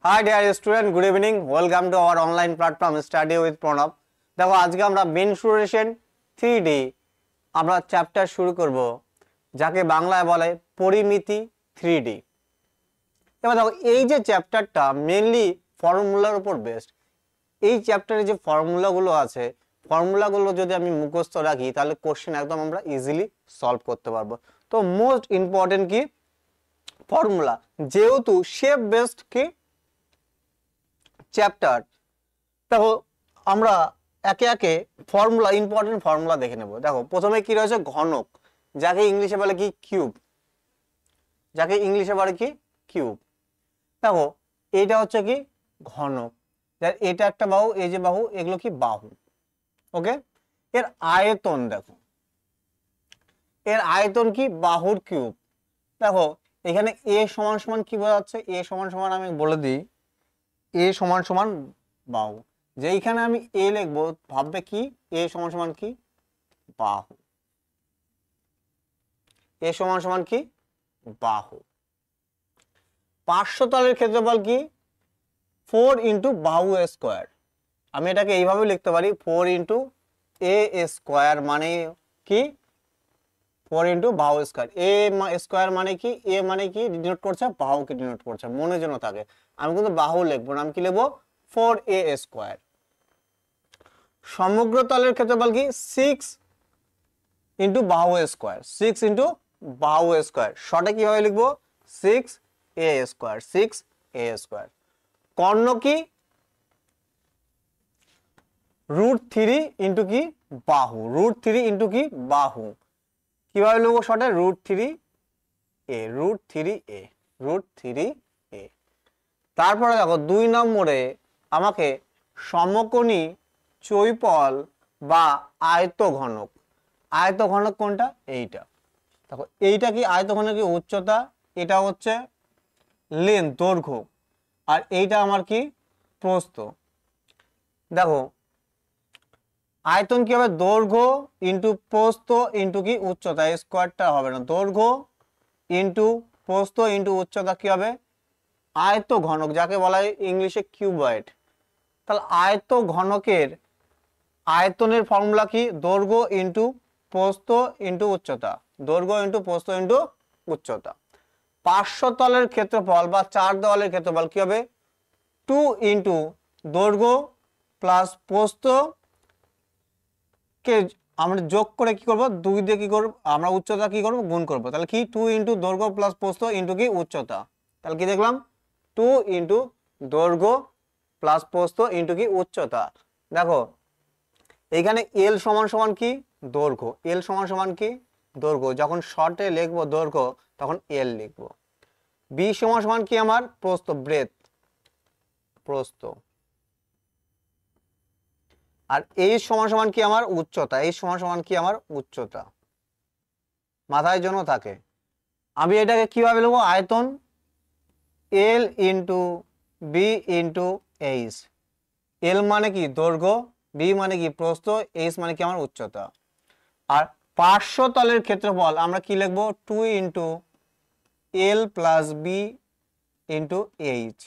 Hi dear student, good evening. Welcome to our online platform Study with Pranab. দেখো আজকে আমরা mensuration 3D আমরা chapter শুরু করব যাকে বাংলায় বলে পরিমিতি 3D। এবার দেখো এই যে চ্যাপ্টারটা মেইনলি ফর্মুলার উপর বেসড। এই চ্যাপ্টারে যে ফর্মুলাগুলো আছে, ফর্মুলাগুলো যদি আমি মুখস্থ রাখি তাহলে কোশ্চেন একদম আমরা ইজিলি সলভ করতে পারবো। তো মোস্ট ইম্পর্টেন্ট কি ফর্মুলা, যেহেতু শেপ বেসড কি চ্যাপ্টার, দেখো আমরা একে একে ফর্মুলা ইম্পর্টেন্ট ফর্মুলা দেখে নেব। দেখো প্রথমে কি রয়েছে, ঘনক, যাকে ইংলিশে বলে কি কিউব, যাকে ইংলিশে বলে কি কিউব। দেখো এইটা হচ্ছে কি ঘনক, এটা একটা বাহু, এই যে বাহু, এগুলো কি বাহু। ওকে, এর আয়তন দেখো, এর আয়তন কি বাহুর কিউব। দেখো এখানে এ সমান সমান কি বোঝাচ্ছে, এ সমান সমান আমি বলে দিই, এ সমান সমান বাহু। যে এইখানে আমি এ লিখবো, ভাববে কি এ সমান সমান কি বাহু, এ সমান সমান কি বাহু। পার্শ্বতলের ক্ষেত্রফল কি 4 ইন্টু বাহু স্কোয়ার। আমি এটাকে এইভাবে লিখতে পারি 4 ইন্টু এ স্কোয়ার, মানে কি 4 ইন্টু বাহু স্কোয়ার। এ স্কোয়ার মানে কি, এ মানে কি ডিনোট করছে, বাহুকে ডিনোট করছে, মনে যেন থাকে। আমি কিন্তু বাহু লিখবো না, আমি কি লিখবো 4a স্কোয়ার। সমগ্র তলের ক্ষেত্রফল কি 6 ইন্টু বাহু স্কোয়ার, 6 ইন্টু বাহু স্কোয়ার। শর্টে কিভাবে লিখবো 6a স্কোয়ার, 6a স্কোয়ার। কর্ণ কি √3 ইন্টু কি বাহু, √3 ইন্টু কি বাহু। কিভাবে লিখবো শর্টে √3a, √3a, √3a। তারপরে দেখো 2 নম্বরে আমাকে সমকোণী চৌপল বা আয়তঘনক, আয়তঘনক কোনটা, এইটা দেখো, এইটা কি আয়তঘনক কি উচ্চতা, এটা হচ্ছে লেন্থ দৈর্ঘ্য, আর এইটা আমার কি প্রস্থ। দেখো আয়তন কি হবে, দৈর্ঘ্য ইন্টু প্রস্থ ইন্টু কি উচ্চতা, স্কোয়ারটা হবে না, দৈর্ঘ্য ইন্টু প্রস্থ ইন্টু উচ্চতা কি হবে আয়ত ঘনক, যাকে বলা হয় ইংলিশে কিউবয়েড। তাহলে আয়ত ঘনকের আয়তনের ফর্মুলা কি, দৈর্ঘ্য ইন্টু প্রস্থ ইন্টু উচ্চতা, দৈর্ঘ্য ইন্টু প্রস্থ ইন্টু উচ্চতা। পার্শ্বতলের ক্ষেত্রফল বা চার দেওয়ালের ক্ষেত্রফল কি হবে 2 ইন্টু দৈর্ঘ্য প্লাস প্রস্থ কে আমরা যোগ করে কি করব, 2 দিয়ে কি করব আমরা উচ্চতা কি করব গুণ করব। তাহলে কি 2 ইন্টু দৈর্ঘ্য প্লাস প্রস্থ ইন্টু কি উচ্চতা। তাহলে কি দেখলাম 2 ইন্টু দৈর্ঘ্য প্লাস প্রস্থ ইন্টু কি উচ্চতা। দেখো এইখানে এল সমান সমান কি দৈর্ঘ্য, এল সমান সমান কি দৈর্ঘ্য, যখন শর্টে লিখবো দৈর্ঘ্য তখন এল লিখবো। বি সমান সমান কি আমার প্রস্থ, ব্রেথ, প্রস্থ। আর এই সমান সমান কি আমার উচ্চতা, এই সমান সমান কি আমার উচ্চতা, মাথায় জন্য থাকে। আমি এটাকে কিভাবে লিখবো, আয়তন L into B into H. এল মানে কি দৈর্ঘ্য, বি মানে কি প্রস্থ, এইচ মানে কি আমার উচ্চতা। আর পার্শ্বতলের ক্ষেত্রফল আমরা কি লিখবো 2 into L plus B into H.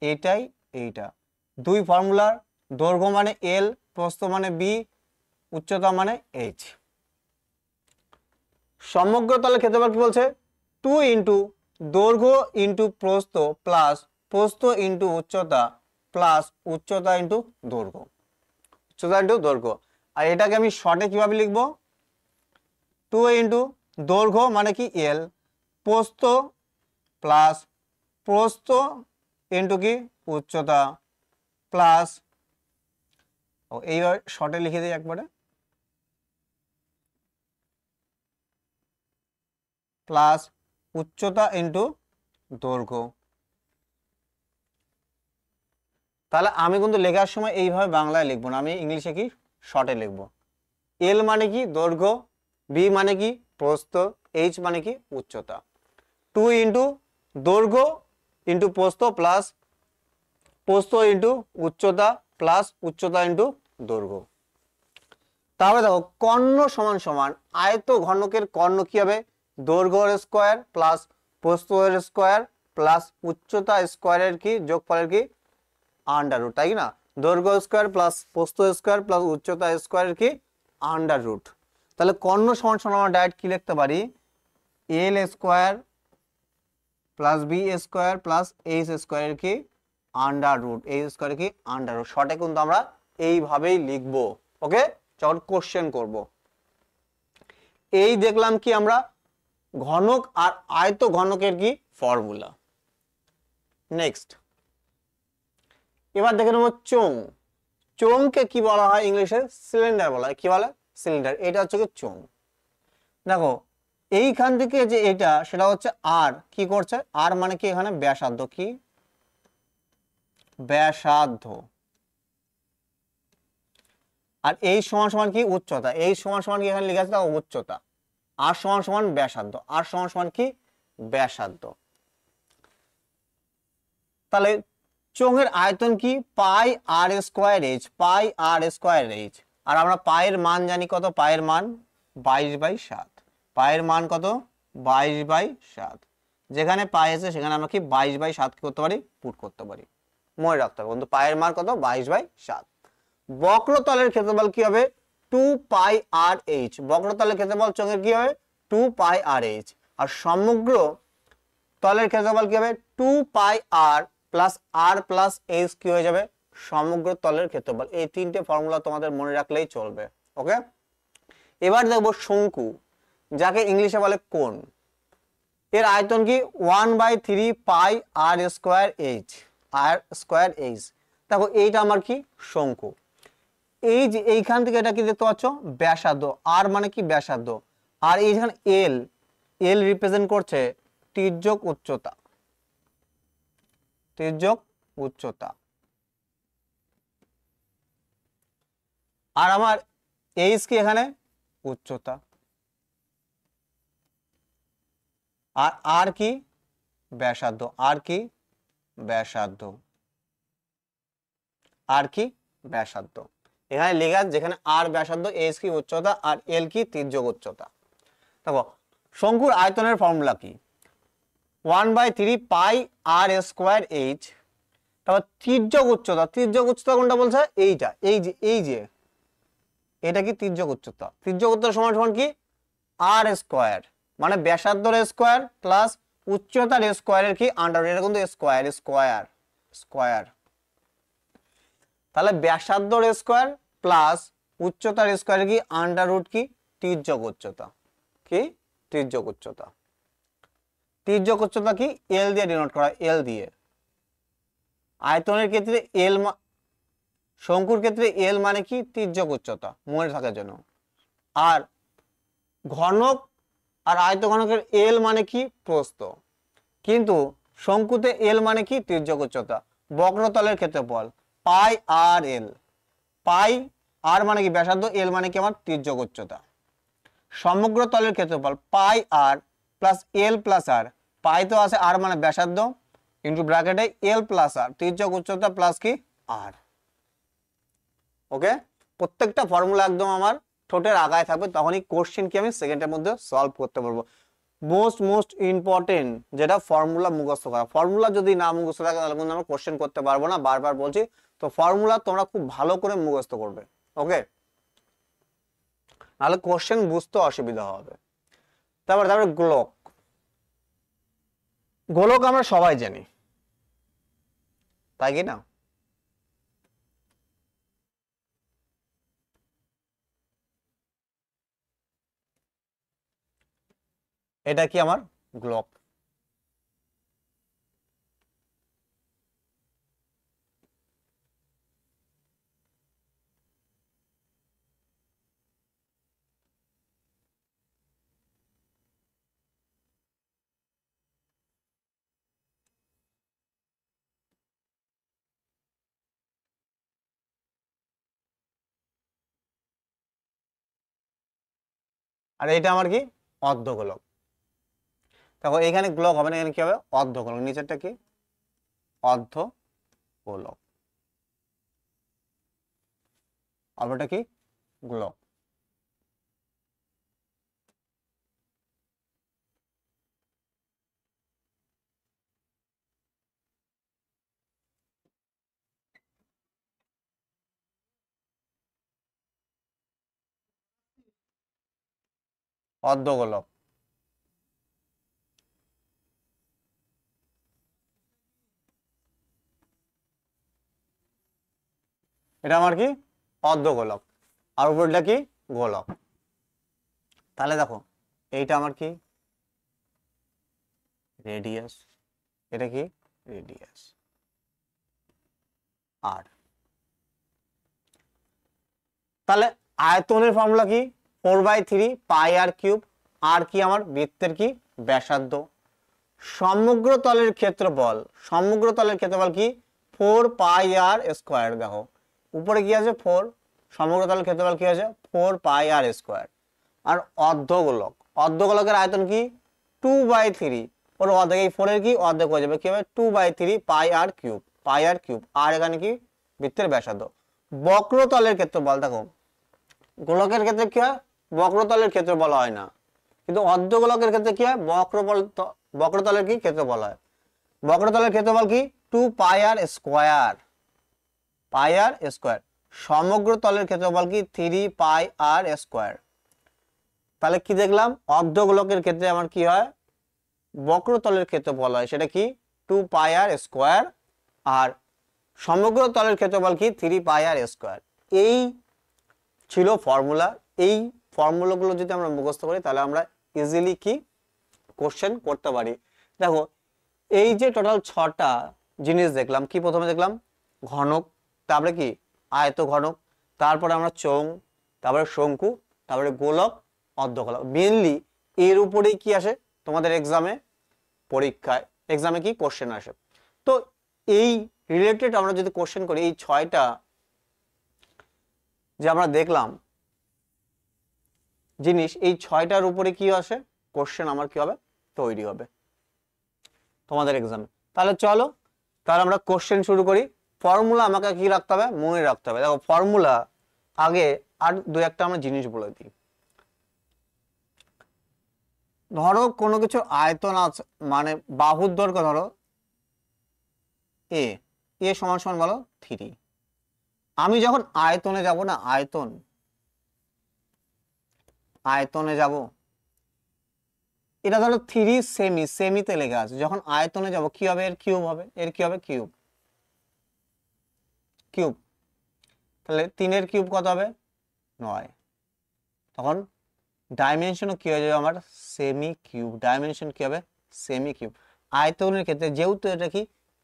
এইটাই এইটা দুই ফর্মুলার, দৈর্ঘ্য মানে এল, প্রস্থ মানে বি, উচ্চতা মানে এইচ। সমগ্র তলের ক্ষেত্রফল কি বলছে 2 ইন্টু দৈর্ঘ্য ইন্টু প্রস্থ প্লাস প্রস্থ ইন্টু উচ্চতা প্লাস উচ্চতা ইন্টু দৈর্ঘ্য, উচ্চতা ইন্টু দৈর্ঘ্য। আর এটাকে আমি শর্টে কিভাবে লিখবো 2 ইন্টু দৈর্ঘ্য মানে কি এল, প্রস্থ প্লাস প্রস্থ ইন্টু কি উচ্চতা প্লাস, এইভাবে শর্টে লিখে দিই একবারে, প্লাস উচ্চতা ইন্টু দৈর্ঘ্য। তাহলে আমি কিন্তু লেখার সময় এইভাবে বাংলায় লিখবো না, আমি ইংলিশে কি শর্টে লিখবো। এল মানে কি দৈর্ঘ্য, বি মানে কি প্রস্থ, এইচ মানে কি উচ্চতা। 2 ইন্টু দৈর্ঘ্য ইন্টু প্রস্থ প্লাস প্রস্থ ইন্টু উচ্চতা প্লাস উচ্চতা ইন্টু দৈর্ঘ্য। তাহলে দেখো কর্ণ সমান সমান আয়ত ঘনকের কর্ণ কি হবে দৈর্ঘ্যের স্কোয়ার প্লাস প্রস্থের স্কোয়ার প্লাস উচ্চতা স্কোয়ারের কি যোগফলের কি আন্ডার রুট, তাই না? দৈর্ঘ্য স্কোয়ার প্লাস প্রস্থ স্কোয়ার প্লাস উচ্চতা স্কোয়ারের কি আন্ডার রুট। তাহলে কর্ণ সমান সমান আমরা ডাইরেক্ট কি লিখতে পারি, L square plus B square plus H স্কোয়ারের কি আন্ডার রুট, এইচ স্কোয়ারের কি আন্ডার রুট। শর্টে কিন্তু আমরা এইভাবেই লিখবো। ওকে, যখন কোশ্চেন করব। এই দেখলাম কি আমরা ঘনক আর আয়ত ঘনকের কি ফর্মুলা। নেক্সট এবার দেখে নেব চোঙ। চোঙকে কি বলা হয় ইংলিশে? সিলিন্ডার বলা হয়। কি বলে? সিলিন্ডার। এটা হচ্ছে কি চোঙ। দেখো এইখান থেকে যে এটা সেটা হচ্ছে আর, কি করছে আর মানে কি এখানে ব্যাসার্ধ, কি ব্যাসার্ধ, আর এই সমান সমান কি উচ্চতা, এই সমান সমান কি এখানে লেখা আছে উচ্চতা, আর সমান সমান ব্যাসার্ধ, আর সমান সমান কি ব্যাসার্ধ। তাহলে চোঙের আয়তন কি পাই আর স্কোয়ার এইচ, পাই আর স্কোয়ার এইচ। আর আমরা পায়ের মান জানি কত, পায়ের মান 22/7, পায়ের মান কত 22/7। যেখানে পাই আছে সেখানে আমরা কি 22/7 কি করতে পারি পুট করতে পারি, মনে রাখতে হবে বন্ধু। পায়ের মান কত 22/7। বক্রতলের ক্ষেত্রফল কি হবে 2 পাই আর এইচ, বক্রতলের ক্ষেত্রফল চোঙের কি হবে 2 পাই আর এইচ। আর সমগ্র তলের ক্ষেত্রফল কি হবে 2 পাই আর প্লাস এইচ কি হয়ে যাবে সমগ্র তলের ক্ষেত্রফল। এই তিনটে ফর্মুলা তোমাদের মনে রাখলেই চলবে। ওকে, এবার দেখবো শঙ্কু, যাকে ইংলিশে বলে কোণ। এর আয়তন কি 1/3 পাই আর স্কোয়ার এইচ, আর স্কোয়ার এইচ। দেখো এইটা আমার কি শঙ্কু। এই যে এইখান থেকে এটা কি দেখতে পাচ্ছ ব্যাসার্ধ, আর মানে কি ব্যাসার্ধ, আর এইখানে এল, এল রিপ্রেজেন্ট করছে তির্যক উচ্চতা, তির্যক উচ্চতা। আর আমার এইচ কি এখানে উচ্চতা, আর কি ব্যাসার্ধ, আর কি ব্যাসার্ধ, আর কি ব্যাসার্ধ। এখানে লেখা যেখানে আর ব্যাসার্ধ, এইচ কি উচ্চতা, আর এল কি তির্যক উচ্চতা। দেখো শঙ্কুর আয়তনের ফর্মুলা কি 1/3 পাই আর স্কোয়ার এইচ। তারপর তির্যক উচ্চতা, তির্যক উচ্চতা কোনটা বলছে এইটা, এই যে এটা কি তির্যক উচ্চতা, তির্যক উচ্চতা সমান সমান কি আর স্কোয়ার, মানে ব্যাসার্ধের স্কোয়ার প্লাস উচ্চতার স্কোয়ারের কি আন্ডার, এটা কিন্তু স্কোয়ার স্কোয়ার স্কোয়ার। তাহলে ব্যাসার্ধের স্কোয়ার প্লাস উচ্চতার স্কোয়ারের কি আন্ডার রুট কি তির্যক উচ্চতা, কি তির্যক উচ্চতা। তির্যক উচ্চতা কি এল দিয়ে ডিনোট করা, এল দিয়ে। আয়তনের ক্ষেত্রে এল, শঙ্কুর ক্ষেত্রে এল মানে কি তির্যক উচ্চতা, মনে থাকার জন্য। আর ঘনক আর আয়তঘনকের এল মানে কি প্রস্থ, কিন্তু শঙ্কুতে এল মানে কি তির্যক উচ্চতা। বক্রতলের ক্ষেত্রফল পাই আর এল, পাই আর মানে কি ব্যাসার্ধ, এল মানে কি আমার তির্যক উচ্চতা। সমগ্র তলের ক্ষেত্রফল পাই আর প্লাস এল প্লাস আর, পাই তো আছে আর মানে ব্যাসার্ধ ইন্টু ব্র্যাকেটে এল প্লাস আর তির্যক উচ্চতা প্লাস কি আর। ওকে, প্রত্যেকটা ফর্মুলা একদম আমার ঠোঁটের আগায় থাকবে, তখনই কোশ্চেন কি আমি সেকেন্ডের মধ্যে সলভ করতে পারবো। মোস্ট ইম্পর্টেন্ট যেটা ফর্মুলা মুখস্থ করা। ফর্মুলা যদি না মুখস্থ থাকে তাহলে কিন্তু আমরা কোশ্চেন করতে পারবো না, বারবার বলছি। তো ফর্মুলা তোমরা খুব ভালো করে মুখস্থ করবে। ওকে, নাহলে কোশ্চেন বুঝতে অসুবিধা হবে। তারপরে গোলক। গোলক আমরা সবাই জানি, তাই কি না? এটা কি আমার গোলক। আর এটা আমার কি অর্ধগোলক। দেখো এখানে গোলক হবে না, এখানে কি হবে অর্ধগোলক, নিচেরটা কি অর্ধগোলক, আর ওটা কি গোলক। অর্ধগোলক। এটা আমার কি অর্ধগোলক, আর উপরটা কি গোলক। তাহলে দেখো এইটা আমার কি রেডিয়াস, এটা কি রেডিয়াস। আর তাহলে আয়তনের ফর্মুলা কি 4/3 পাই আর কিউব। আর কি আমার বৃত্তের কি ব্যাসার্ধ। সমগ্র তলের ক্ষেত্রফল, সমগ্র তলের ক্ষেত্রফল কি 4 পাই আর স্কয়ার। দেখো উপরে কি আছে 4, সমগ্র তলের ক্ষেত্রফল কি আছে 4 পাই আর স্কয়ার। আর অর্ধগোলক, অর্ধগোলকের আয়তন কি 2/3, ওর অর্ধেক, এই 4 এর কি অর্ধেক হয়ে যাবে, কি হবে 2/3 পাই আর কিউব, পাই আর কিউব। আর এখানে কি বৃত্তের ব্যাসার্ধ। বক্রতলের ক্ষেত্রফল, দেখো গোলকের ক্ষেত্রে কি হয় বক্রতলের ক্ষেত্র বলা হয় না, কিন্তু অর্ধগোলকের ক্ষেত্রে কি হয় বক্রতলের কি ক্ষেত্র বলা হয়। বক্রতলের ক্ষেত্রফল কি 2 পাই আর স্কয়ার, পাই আর স্কয়ার। সমগ্র তলের ক্ষেত্রফল কি 3 পাই আর স্কয়ার। তাহলে কি দেখলাম অর্ধগোলকের ক্ষেত্রে আমার কি হয় বক্রতলের ক্ষেত্রফল হয় সেটা কি 2 পাই আর স্কয়ার, আর সমগ্র তলের ক্ষেত্রফল কি 3 পাই আর স্কয়ার। এই ছিল ফর্মুলা। এই ফর্মুলাগুলো যদি আমরা মুখস্থ করি তাহলে আমরা ইজিলি কি কোশ্চেন করতে পারি। দেখো এই যে টোটাল 6টা জিনিস দেখলাম, কি প্রথমে দেখলাম ঘনক, তারপরে কি আয়ত ঘনক, তারপরে আমরা চোঙ, তারপরে শঙ্কু, তারপরে গোলক, অর্ধগোলক। মেইনলি এর উপরেই কি আসে তোমাদের এক্সামে, পরীক্ষায় এক্সামে কি কোশ্চেন আসে। তো এই রিলেটেড আমরা যদি কোশ্চেন করি এই 6টা যে আমরা দেখলাম জিনিস, এই 6টার উপরে কি আসে কোশ্চেন আমার কি হবে তৈরি হবে তোমাদের এক্সামে। তাহলে চলো তাহলে আমরা কোশ্চেন শুরু করি। ফর্মুলা আমাকে কি রাখতে হবে মনে রাখতে হবে। দেখো ফর্মুলা আগে আর দু একটা আমরা জিনিস বলে দিই। ধরো কোনো কিছু আয়তন আছে, মানে বাহুর দৈর্ঘ্য ধরো এ, এ সমান সমান বলো 3। আমি যখন আয়তনে যাব না, আয়তনে যাব, এটা ধরো 3 সেমি, সেমিতে লেখা আছে, যখন আয়তনে যাব কি হবে এর কিউব হবে, এর কি হবে কিউব, কিউব। তাহলে 3 এর কিউব কত হবে 9। তখন ডাইমেনশনও কি হয়ে যাবে আমার সেমি কিউব, ডাইমেনশন কি হবে সেমি কিউব। আয়তনের ক্ষেত্রে যেহেতু এটা কি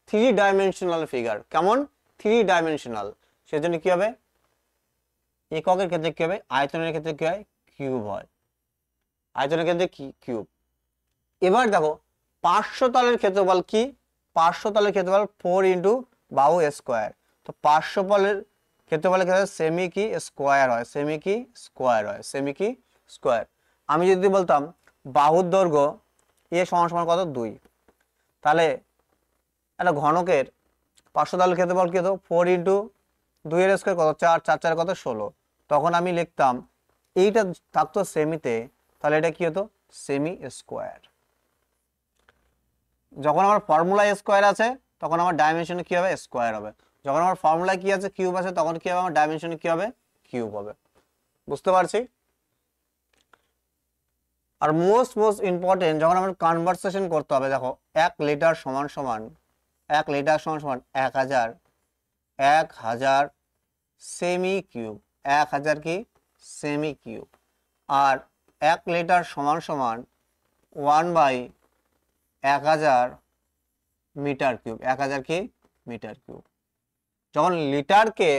3 ডাইমেনশনাল ফিগার, কেমন 3 ডাইমেনশনাল, সেজন্য কি হবে এককের ক্ষেত্রে কি হবে, আয়তনের ক্ষেত্রে কি হয় কিউব হয়, আয়তনের ক্ষেত্রে কি কিউব। এবার দেখো পার্শ্বতলের ক্ষেত্রফল কি, পার্শ্বতলের ক্ষেত্রফল 4 ইন্টু বাহু স্কোয়ার। তো পার্শ্বতলের ক্ষেত্রফলের ক্ষেত্রে সেমি কি স্কোয়ার হয়, সেমি কি স্কোয়ার হয়, সেমি কি স্কোয়ার। আমি যদি বলতাম বাহুর দৈর্ঘ্য এ সমান সমান কত 2, তাহলে একটা ঘনকের পার্শ্বতলের ক্ষেত্রফল কি হতো 4 ইন্টু 2 এর স্কোয়ার কত 4, 4 4 কত 16। তখন আমি লিখতাম এইটা থাকতো সেমিতে, তাহলে এটা কি হতো সেমি স্কোয়ার। যখন আমার ফর্মুলা স্কোয়ার আছে তখন আমার ডাইমেনশনে কি হবে স্কোয়ার হবে, যখন আমার ফর্মুলা কি আছে কিউব আছে তখন কি হবে আমার ডাইমেনশনে কি হবে কিউব হবে। বুঝতে পারছি। আর মোস্ট ইম্পর্টেন্ট যখন আমার কনভার্সেশন করতে হবে, দেখো 1 লিটার সমান সমান 1 লিটার সমান সমান 1000 সেমি কিউব, 1000 কি সেমি কিউব। আর 1 লিটার সমান সমান 1/1000 মিটার কিউব, 1000 কি মিটার কিউব। যখন লিটারকে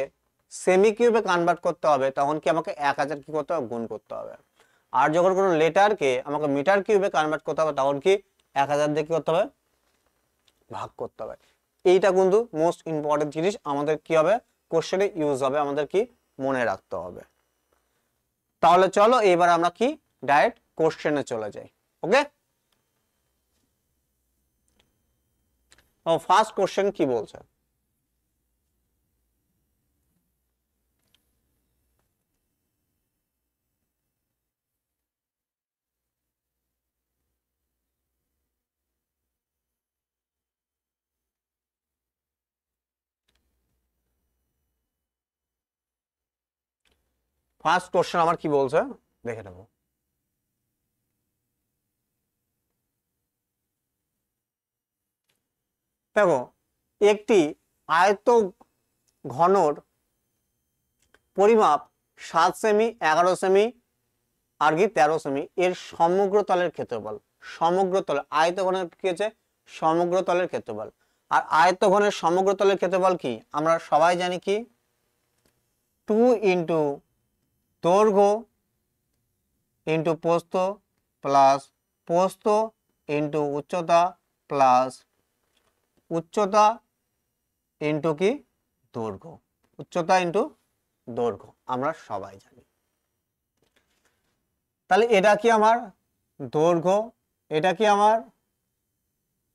সেমি কিউবে কনভার্ট করতে হবে তখন কি আমাকে 1000 কি করতে হবে গুণ করতে হবে। আর যখন কোনো লিটারকে আমাকে মিটার কিউবে কনভার্ট করতে হবে তখন কি 1000 দিয়ে কি করতে হবে ভাগ করতে হবে। এইটা কিন্তু মোস্ট ইম্পর্টেন্ট জিনিস, আমাদের কি হবে কোশ্চেনে ইউজ হবে, আমাদের কি মনে রাখতে হবে। তাহলে চলো এবার আমরা কি ডাইরেক্ট কোশ্চেনে চলে যাই। ওকে, ফার্স্ট কোশ্চেন কি বলছে, ফার্স্ট কোশ্চেন আমার কি বলছে দেখে নেব। দেখো একটি আয়ত ঘনর পরিমাপ 7 সেমি, 11 সেমি আর কি 13 সেমি এর সমগ্র তলের ক্ষেত্রফল। সমগ্র তল, আয়তঘনের কি আছে? সমগ্র তলের ক্ষেত্রফল। আর আয়তঘনের সমগ্র তলের ক্ষেত্রফল কি আমরা সবাই জানি, কি 2 ইন্টু দৈর্ঘ্য ইন্টু প্রস্থ প্লাস প্রস্থ ইন্টু উচ্চতা প্লাস উচ্চতা ইন্টু কি দৈর্ঘ্য, উচ্চতা ইন্টু দৈর্ঘ্য আমরা সবাই জানি। তাহলে এটা কি আমার দৈর্ঘ্য, এটা কি আমার,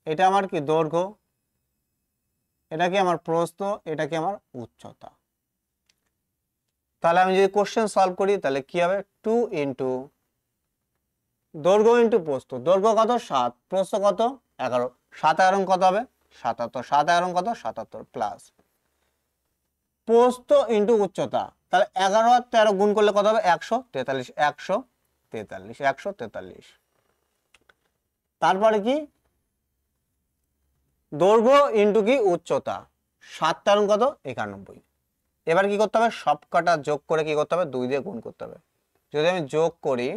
এটা আমার কি দৈর্ঘ্য, এটা কি আমার প্রস্থ, এটা কি আমার উচ্চতা। তাহলে আমি যদি কোশ্চেন সলভ করি তাহলে কি হবে? 2 ইন্টু দৈর্ঘ্য ইন্টু প্রস্থ, দৈর্ঘ্য কত 7, প্রস্থ কত 11, 7 11 কত হবে 77, 7 11 কত 77 প্লাস প্রস্থ ইন্টু উচ্চতা, তাহলে 11 আর 13 গুণ করলে কত হবে 143, 143, 143। তারপরে কি দৈর্ঘ্য ইন্টু কি উচ্চতা, 7 13 কত 91। এবার কি করতে হবে? সব কটা যোগ করে কি করতে হবে? 2 দিয়ে গুণ করতে হবে। যদি আমি যোগ করি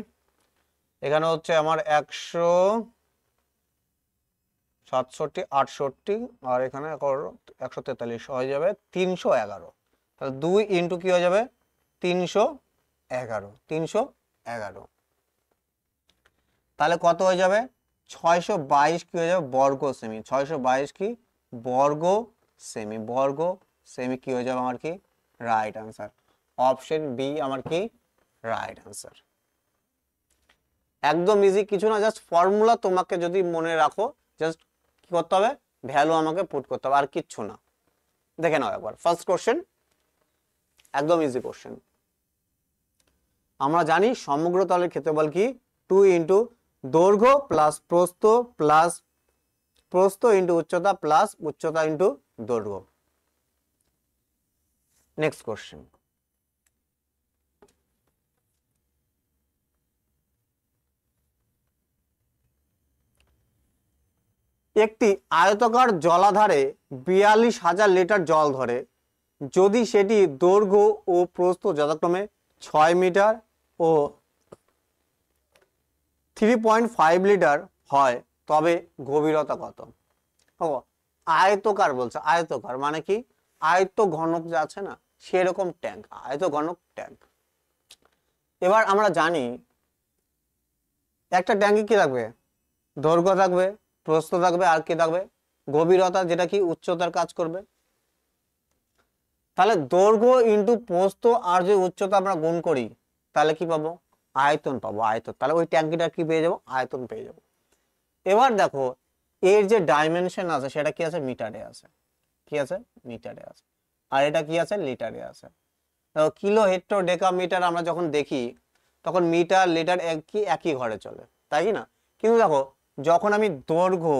এখানে হচ্ছে আমার 167 68 আর এখানে 143 হয়ে যাবে 311। তাহলে 2 ইন্টু কি হয়ে যাবে 311, 311। তাহলে কত হয়ে যাবে 622 কি হয়ে যাবে বর্গ সেমি, 622 কি বর্গ সেমি, বর্গ সেমি কি হয়ে যাবে আমার কি রাইট আনসার। অপশন বি আমার কি রাইট আনসার। একদম ইজি, কিছু না, জাস্ট ফর্মুলা তোমাকে যদি মনে রাখো, জাস্ট কি করতে হবে ভ্যালু আমাকে পুট করতে হবে, আর কিচ্ছু না। দেখে নাও একবার ফার্স্ট কোশ্চেন, একদম ইজি কোশ্চেন। আমরা জানি সমগ্র তলের ক্ষেত্রফল কি 2 ইন্টু দৈর্ঘ্য প্লাস প্রস্থ ইন্টু উচ্চতা প্লাস উচ্চতা ইন্টু দৈর্ঘ্য। নেক্সট কোশ্চেন, একটি আয়তাকার জলাধারে 42,000 লিটার জল ধরে, যদি সেটি দৈর্ঘ্য ও প্রস্থ যথাক্রমে 6 মিটার ও 3.5 লিটার হয় তবে গভীরতা কত? ও আয়তকার বলছে, আয়তকার মানে কি আয়ত ঘনক যা আছে না সেরকম ট্যাঙ্ক, আয়ত ঘনক ট্যাঙ্ক। এবার আমরা জানি একটা ট্যাঙ্কে কি থাকবে দৈর্ঘ্য থাকবে, প্রস্থ থাকবে আর কি থাকবে গভীরতা, যেটা কি উচ্চতার কাজ করবে। তাহলে দৈর্ঘ্য ইন্টু প্রস্থ আর যে উচ্চতা আমরা গুণ করি তাহলে কি পাবো আয়তন পাবো, আয়তন। তাহলে ওই ট্যাঙ্কিটা কি পেয়ে যাবো আয়তন পেয়ে যাবো। এবার দেখো এর যে ডাইমেনশন আছে সেটা কি আছে মিটারে আছে, কি আছে মিটারে আছে, আর এটা কি আছে লিটারে আছে। দেখো কিলো হেক্টর ডেকামিটার আমরা যখন দেখি তখন মিটার লিটার একই ঘরে চলে, তাই কি না? কিন্তু দেখো যখন আমি দৈর্ঘ্য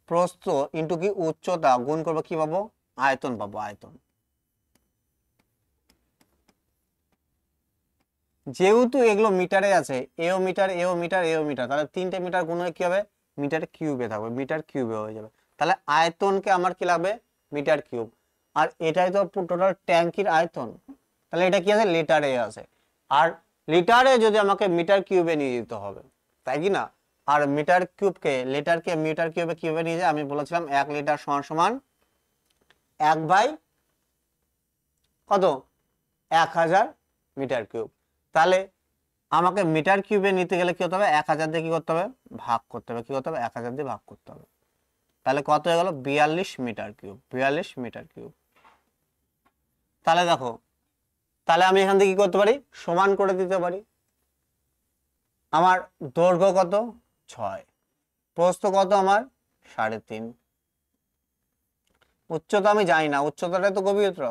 প্রস্থ ইন্টু কি উচ্চতা গুণ করবো কি পাবো আয়তন পাবো, আয়তন। যেহেতু এগুলো মিটারে আছে, এও মিটার এও মিটার এও মিটার, তাহলে 3টে মিটার গুণ হয়ে কি হবে মিটার কিউবে থাকবে, মিটার কিউবে হয়ে যাবে। তাহলে আয়তনকে আমার কি লাগবে মিটার কিউব, আর এটাই তো টোটাল ট্যাঙ্কির আয়তন, তাহলে এটা কি আছে লিটারে আছে। আর লিটারে যদি আমাকে মিটার কিউবে নিয়ে যেতে হবে, তাই কি না? আর মিটার কিউবকে লিটারকে মিটার কিউবে কিউবে নিয়ে যায়, আমি বলেছিলাম 1 লিটার সমান সমান 1 বাই কত 1000 মিটার কিউব। তাহলে আমাকে মিটার কিউবে নিতে গেলে কি করতে হবে 1000 দিয়ে কি করতে হবে ভাগ করতে হবে, কি করতে হবে 1000 দিয়ে ভাগ করতে হবে। তাহলে কত হয়ে গেল 42 মিটার কিউব, 42 মিটার কিউব। তাহলে দেখো তাহলে আমি এখান থেকে কি করতে পারি সমান করে দিতে পারি। আমার দৈর্ঘ্য কত 6, প্রস্থ কত আমার 3.5, উচ্চতা আমি জানি না, উচ্চতাটা তো গভীরতা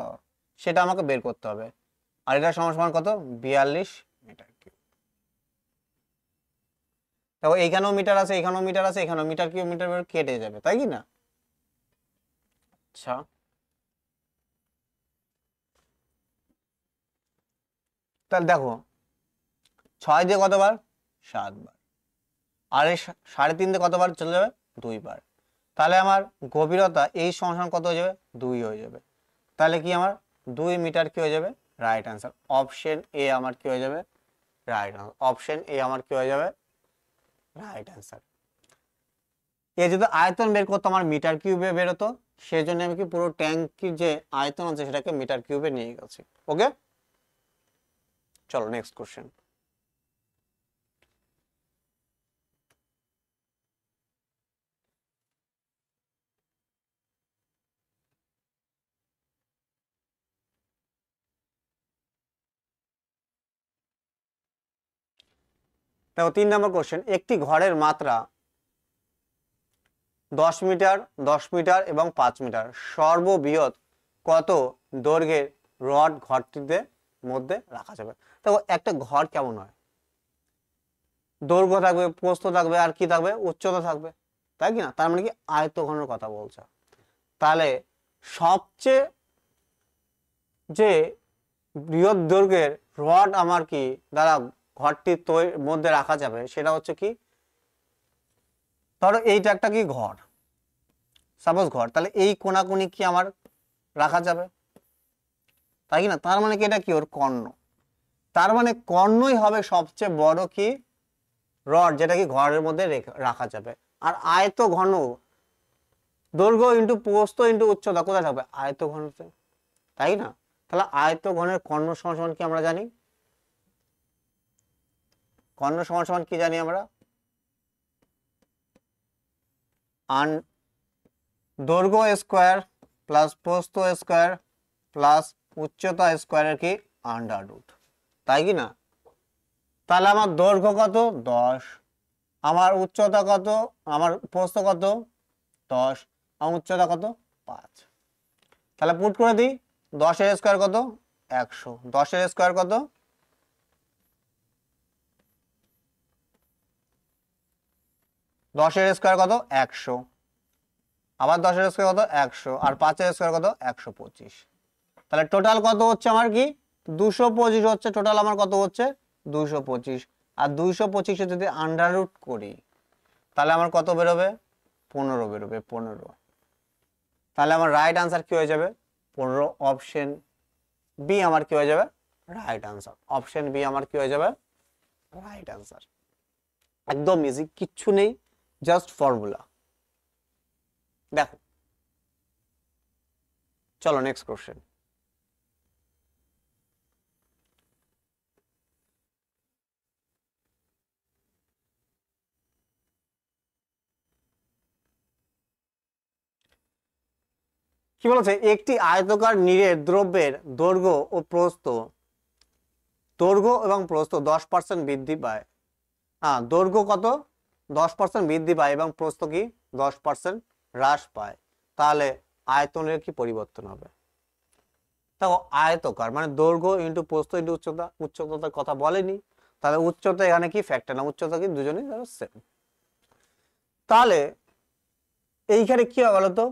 সেটা আমাকে বের করতে হবে। আর এটা সমান সমান কত 42 মিটার কিউব। দেখো এইখানেও মিটার আছে, এখানেও মিটার আছে, এখানেও মিটার কিউব মিটার কেটে যাবে, তাই কি না? আচ্ছা তাহলে দেখো 6 দিয়ে কতবার 7 বার, আর এই 3.5 দিয়ে কতবার চলে যাবে 2 বার। তাহলে আমার গভীরতা এই সমান কত হয়ে যাবে 2 হয়ে যাবে। তাহলে কি আমার 2 মিটার কি হয়ে যাবে রাইট অ্যান্সার। অপশন এ আমার কি হয়ে যাবে রাইট অ্যান্সার। অপশন এ আমার কি হয়ে যাবে রাইট অ্যান্সার। এ যদি আয়তন বের করতো আমার মিটার কিউবে বেরোতো, সেই জন্য আমি কি পুরো ট্যাঙ্কির যে আয়তন আছে সেটাকে মিটার কিউবে নিয়ে গেছি। ওকে, চলো নেক্সট কোশ্চেন। দেখো 3 নম্বর কোশ্চেন, একটি ঘরের মাত্রা 10 মিটার, 10 মিটার এবং 5 মিটার, সর্ববৃহৎ কত দৈর্ঘ্যের রড ঘরটিতে মধ্যে রাখা যাবে। দেখো একটা ঘর কেমন হয়, দৈর্ঘ্য থাকবে, প্রস্থ থাকবে, আর কি থাকবে উচ্চতা থাকবে, তাই কি না? তার মানে কি আয়তঘনের কথা বলছে। তাহলে সবচেয়ে যে বৃহৎ দৈর্ঘ্যের রড আমার কি দ্বারা ঘরটির মধ্যে রাখা যাবে সেটা হচ্ছে কি, ধরো এইটা একটা কি ঘর, সাপোজ ঘর, তাহলে এই কোনাকুনি কি আমার রাখা যাবে, তাই কি না? তার মানে কি এটা কি ওর কর্ণ, তার মানে কর্ণই হবে সবচেয়ে বড় কি রড যেটা কি ঘরের মধ্যে রাখা যাবে। আর আয়ত ঘন, দৈর্ঘ্য ইন্টু প্রস্থ ইন্টু উচ্চতা কোথায় থাকবে আয়ত ঘনতে, তাই না? তাহলে আয়ত ঘনের কর্ণ সমান সমান কি আমরা জানি, কর্ণ সমান সমান কি জানি আমরা, দৈর্ঘ্য স্কোয়ার প্লাস প্রস্থ স্কোয়ার প্লাস উচ্চতা স্কোয়ারের কি আন্ডার রুট, তাই কি না? তাহলে আমার দৈর্ঘ্য কত 10, আমার উচ্চতা কত, আমার প্রস্থ কত 10, আমার উচ্চতা কত 5। তাহলে পুট করে দিই, 10 এর স্কোয়ার কত 100, 10 এর স্কোয়ার কত 10 এর স্কোয়ার কত 100, আবার 10 এর স্কোয়ার কত 100, আর 5 এর স্কোয়ার কত 125। তাহলে টোটাল কত হচ্ছে আমার কি 225 হচ্ছে, টোটাল আমার কত হচ্ছে 225। আর 225 যদি আন্ডার রুট করি তাহলে আমার কত বেরোবে 15 বেরোবে, 15। তাহলে আমার রাইট আনসার কি হয়ে যাবে 15। অপশন বি আমার কি হয়ে যাবে রাইট আনসার। অপশন বি আমার কি হয়ে যাবে রাইট আনসার। একদম ইজি, কিচ্ছু নেই, জাস্ট ফর্মুলা। দেখো চলো নেক্সট কোশ্চেন। কি বলেছে, একটি আয়তকার নিরেট দ্রব্যের দৈর্ঘ্য ও প্রস্থ, দৈর্ঘ্য এবং প্রস্থ 10% বৃদ্ধি পায়। দৈর্ঘ্য কত 10% বৃদ্ধি পায় এবং প্রস্থ কি 10% হ্রাস পায়, তাহলে আয়তনের কি পরিবর্তন হবে? দেখো আয়তকার মানে দৈর্ঘ্য ইন্টু প্রস্থ ইন্টু উচ্চতা, উচ্চতার কথা বলেনি, তাহলে উচ্চতা এখানে কি ফ্যাক্টর না, উচ্চতা কি দুজনেই সেম। তাহলে এইখানে কি হবে বলতো,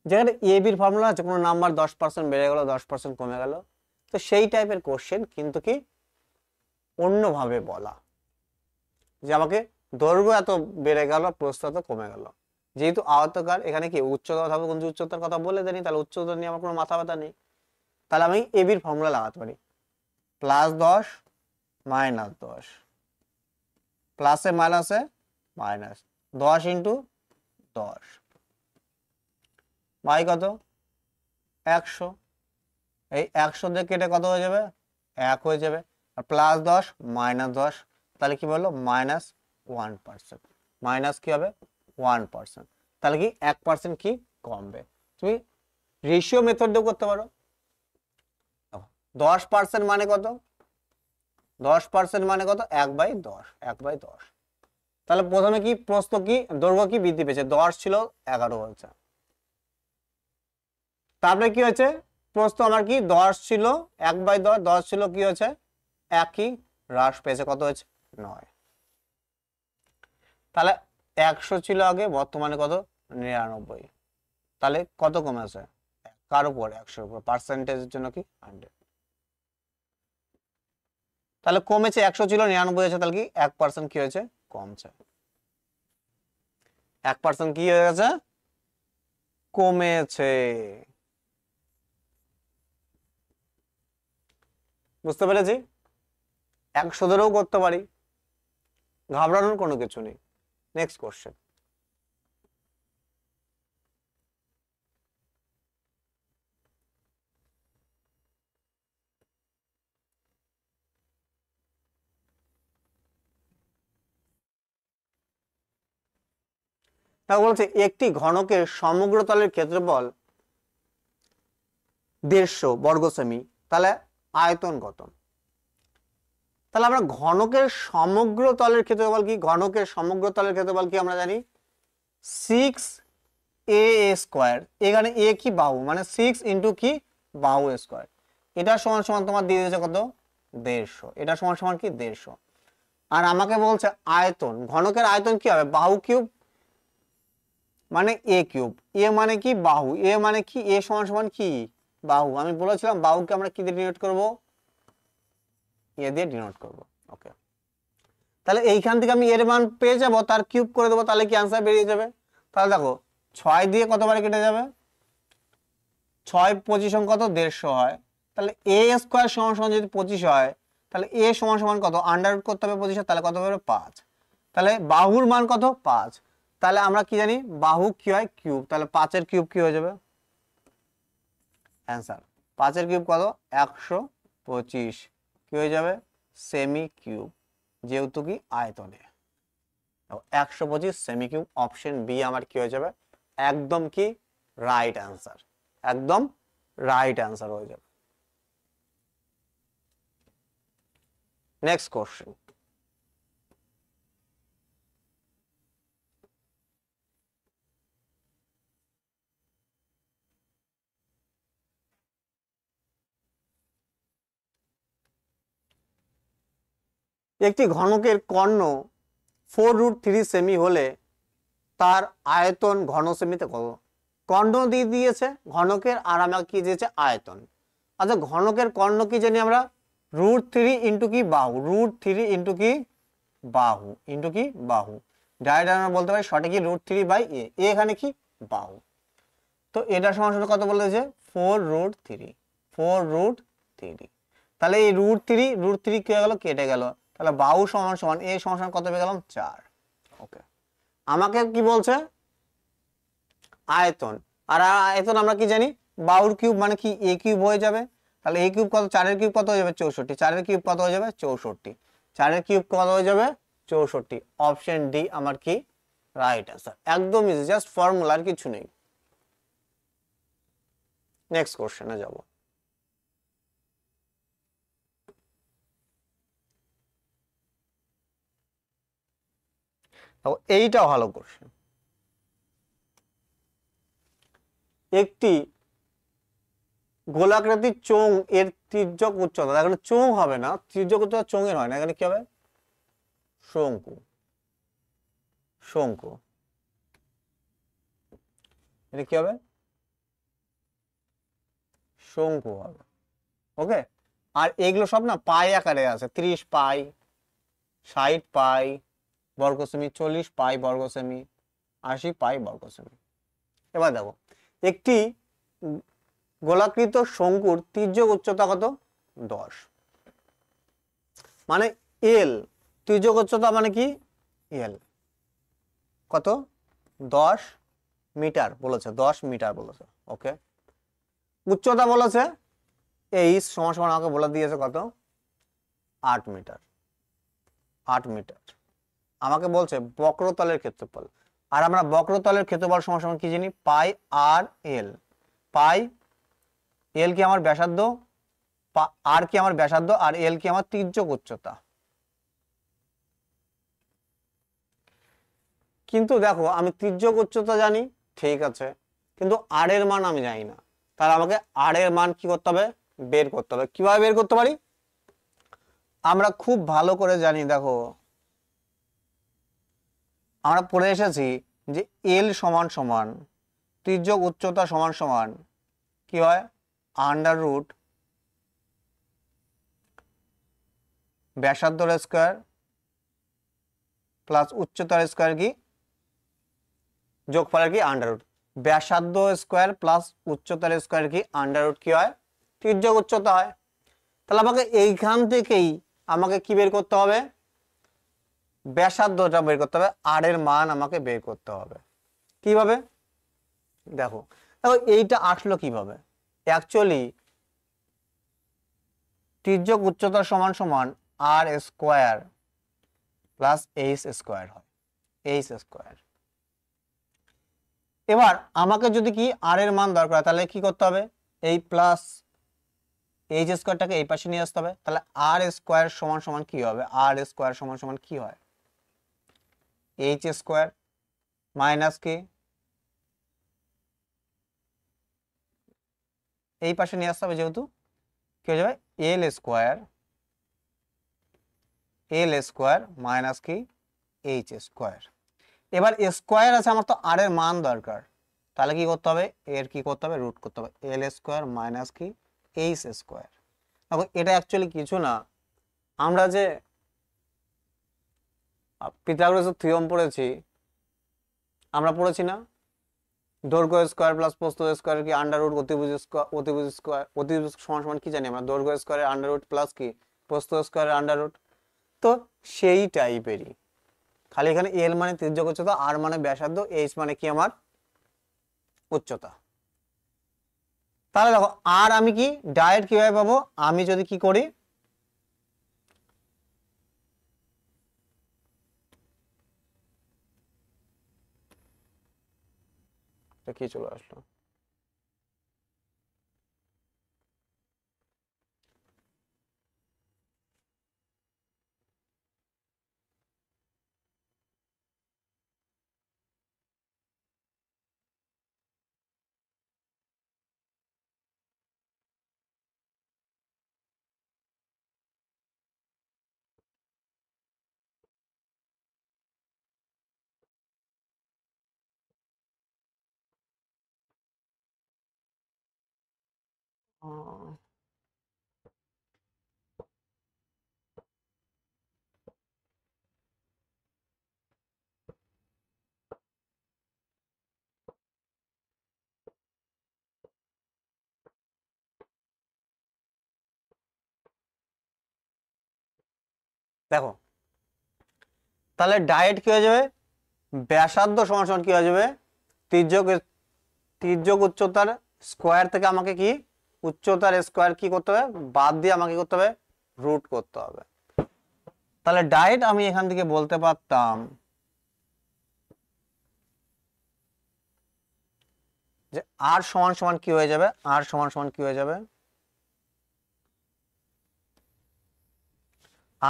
যেখানে এ বির ফর্মুলা আছে কোনো নাম্বার 10% বেড়ে গেল 10% কমে গেল, তো সেই টাইপের কোশ্চেন কিন্তু কি অন্যভাবে বলা, যে আমাকে দৈর্ঘ্য এত বেড়ে গেল প্রস্থ এত কমে গেল, যেহেতু আয়তকার এখানে কি উচ্চতা হবে, কোন উচ্চতার কথা বলে দেনি, তাহলে উচ্চতা নিয়ে আমার কোনো মাথা ব্যথা নেই। তাহলে আমি এ বির ফর্মুলা লাগাতে পারি, +10 -10, প্লাসে মাইনাসে মাইনাস 10 ইন্টু 10 বাই কত 100, এই 100 দিয়ে কেটে কত হয়ে যাবে 1 হয়ে যাবে, আর +10 -10, তাহলে কি বললো -1%, মাইনাস কি হবে 1%, তাহলে কি 1% কি কমবে। তুমি রেশিও মেথড দিয়েও করতে পারো। 10% মানে কত, 10% মানে কত 1/10, 1/10। তাহলে প্রথমে কি প্রস্থ কি দৈর্ঘ্য কি বৃদ্ধি পেয়েছে, 10 ছিল 11 হয়েছে, তারপরে কি হয়েছে প্রস্থ আমার কি 10 ছিল 1/10, 10 ছিল কি হয়েছে একই, হ্রাস পেয়েছে কত হয়েছে 9। তাহলে 100 ছিল আগে, বর্তমানে কত 99, তাহলে কত কমেছে কার উপর 100 উপর, পার্সেন্টেজের জন্য কি 100, তাহলে কমেছে 100 ছিল 99 হয়েছে, তাহলে কি 1% কি হয়েছে কমছে, 1% কি হয়ে গেছে কমেছে। বুঝতে পেরেছি? 100 ধরেও করতে পারি, ঘাবড়ানোর কোনো কিছু নেই। Next question. তা বলছে একটি ঘনকের সমগ্র তলের ক্ষেত্রফল 150 বর্গ সেমি, তাহলে আয়তন কত? তাহলে আমরা ঘনকের সমগ্র তলের ক্ষেত্রফল কি, ঘনকের সমগ্র তলের ক্ষেত্রফল কি আমরা জানি 6a² এখানে a কি বাহু, মানে 6 ইন্টু কি বাহু স্কোয়ার, এটা সমান সমান তোমার দিয়ে দিয়েছে কত 150, এটা সমান সমান কি 150। আর আমাকে বলছে আয়তন, ঘনকের আয়তন কি হবে বাহু কিউব মানে a কিউব, a মানে কি বাহু, a মানে কি a সমান সমান কি বাহু, আমি বলেছিলাম বাহুকে আমরা কি দিয়ে ডিনোট করব, a দিয়ে ডিনোট করব। ওকে, তাহলে এইখান থেকে আমি এর মান পেয়ে যাব, তার কিউব করে দেবো, তাহলে কি आंसर বেরিয়ে যাবে। তাহলে দেখো 6 দিয়ে কতবার কেটে যাবে, 6 25 কত 150 হয়, তাহলে a স্কয়ার সমান সমান যদি 25 হয়, তাহলে a সমান সমান কত আন্ডার রুট করতে হবে 25, তাহলে কত হবে 5, তাহলে বাহুর মান কত 5, তাহলে আমরা কি জানি বাহু কি হয় কিউব, তাহলে 5 এর কিউব কি হয়ে যাবে आंसर, 5 এর কিউব কত 125 কি হয়ে যাবে সেমি কিউব, যেহেতু কি আয়তনে 125 সেমি কিউব, অপশন বি আমার কি হয়ে যাবে একদম কি রাইট आंसर, একদম রাইট आंसर হয়ে যাবে। Next question. একটি ঘনকের কর্ণ 4√3 সেমি হলে তার আয়তন ঘন সেমিতে কত? কর্ণ দিয়ে দিয়েছে ঘনকের, আর আমাকে কি দিয়েছে আয়তন। আচ্ছা ঘনকের কর্ণ কি জানি আমরা √3 ইন্টু কি বাহু, √3 ইন্টু কি বাহু, ইন্টু কি বাহু, ডাইরেক্ট আমরা বলতে পারি সঠিক কি √3/a, এখানে কি বাহু, তো এটা সমান সমান কত বলেছে 4√3, 4√3, তাহলে এই √3 কি হয়ে গেল কেটে গেল, তাহলে বাহু সমান সমান a সমান সমান কত পেয়ে গেলাম 4। ওকে, আমাকে কি বলছে আয়তন, আর আয়তন আমরা কি জানি বাহুর কিউব মানে কি a কিউব হয়ে যাবে, তাহলে a কিউব কত 4 এর কিউব কত হয়ে যাবে 64, 4 এর কিউব কত হয়ে যাবে 64, 4 এর কিউব কত হয়ে যাবে 64, অপশন ডি আমার কি রাইট आंसर, একদম ইজি, জাস্ট ফর্মুলা আর কিছু নেই। নেক্সট কোশ্চেনে যাব। তো এইটা ভালো কোশ্চেন। একটি গোলাকৃতির চোঙ এর তির্যক উচ্চতা, এখানে চোঙ হবে না, তির্যক উচ্চতা চোঙের হয় না, এখানে কি হবে শঙ্কু, শঙ্কু, এটা কি হবে শঙ্কু হবে। ওকে, আর এগুলো সব না পাই আকারে আছে, 30 পাই, 60 পাই বর্গ সেমি, 40 পাই বর্গ সেমি, 80 পাই বর্গ সেমি। এবার দেখো একটি গোলাকৃত শঙ্কুর তির্যক উচ্চতা কত 10, মানে এল, তির্যক উচ্চতা মানে কি এল কত 10 মিটার বলেছে, 10 মিটার বলেছে। ওকে, উচ্চতা বলেছে এই সমান সমান আমাকে বলে দিয়েছে কত 8 মিটার, 8 মিটার। আমাকে বলছে বক্রতলের ক্ষেত্রফল, আর আমরা বক্রতলের ক্ষেত্রফল সমান সমান কি জানি পাই আর এল, পাই এল কি আমার ব্যাসার্ধ, আর কি আমার ব্যাসার্ধ, আর এল কি আমার তির্যক উচ্চতা। কিন্তু দেখো আমি তির্যক উচ্চতা জানি ঠিক আছে, কিন্তু আর এর মান আমি জানি না, তাহলে আমাকে আর এর মান কি করতে হবে বের করতে হবে। কিভাবে বের করতে পারি, আমরা খুব ভালো করে জানি, দেখো আমরা পড়ে এসেছি যে এল সমান সমান তির্যক উচ্চতা সমান সমান কি হয় আন্ডার রুট ব্যাসার্ধ স্কয়ার প্লাস উচ্চতার স্কয়ার কি যোগফলের কি আন্ডার রুট, ব্যাসার্ধ স্কোয়ার প্লাস উচ্চতার স্কোয়ার কি আন্ডার রুট কি হয়, তির্যক উচ্চতা হয়। তাহলে আমাকে এইখান থেকেই আমাকে কি বের করতে হবে, ব্যাসার্ধটা বের করতে হবে, আর এর মান আমাকে বের করতে হবে। কিভাবে দেখো, দেখো এইটা আসলো কিভাবে, অ্যাকচুয়ালি তির্যক উচ্চতা সমান সমান আর স্কোয়ার প্লাস এইচ স্কোয়ার হয়, এইচ স্কোয়ার। এবার আমাকে যদি কি আর এর মান দরকার তাহলে কি করতে হবে, এই প্লাস এইচ স্কোয়ারটাকে এই পাশে নিয়ে আসতে হবে। তাহলে আর স্কোয়ার সমান সমান কি হবে, আর স্কোয়ার সমান সমান কি হয়, এইচ স্কোয়ার মাইনাস কি এই পাশে নিয়ে আসতে হবে, যেহেতু কি হয়ে যাবে এল স্কোয়ার, এল স্কোয়ার মাইনাস কি এইচ স্কোয়ার। এবার স্কোয়ার আছে, আমার তো আর এর মান দরকার, তাহলে কি করতে হবে, এর কি করতে হবে, রুট করতে হবে, এল স্কোয়ার মাইনাস কি এইচ স্কোয়ার। দেখো এটা অ্যাকচুয়ালি কিছু না, আমরা যে পিথাগোরাসের থিওরেম পড়েছি, আমরা পড়েছি না, দৈর্ঘ্য স্কোয়ার প্লাস প্রস্থ স্কোয়ার কি আন্ডার রুট অতিভুজ স্কোয়ার, অতিভুজ স্কোয়ার, অতিভুজ সমান সমান কি জানি আমরা, দৈর্ঘ্য স্কোয়ারের আন্ডার রুট প্লাস কি প্রস্থ স্কোয়ারের আন্ডার রুট। তো সেই টাইপেরই, খালি এখানে এল মানে তির্যক উচ্চতা, আর মানে ব্যাসার্ধ, এইচ মানে কি আমার উচ্চতা। তাহলে দেখো আর আমি কি ডাইরেক্ট কিভাবে পাবো, আমি যদি কি করি, কি চলে আসলো, দেখো তাহলে ডাইরেক্ট কি হয়ে যাবে, ব্যাসার্ধ সমান সমান কি হয়ে যাবে, তির্যক, তির্যক উচ্চতার স্কোয়ার থেকে আমাকে কি উচ্চতার স্কোয়ার কি করতে হবে বাদ দিয়ে আমাকে কি করতে হবে, রুট করতে হবে। তাহলে ডাইরেক্ট আমি এখান থেকে বলতে পারতাম যে আর সমান সমান কি হয়ে যাবে, আর সমান সমান কি হয়ে যাবে,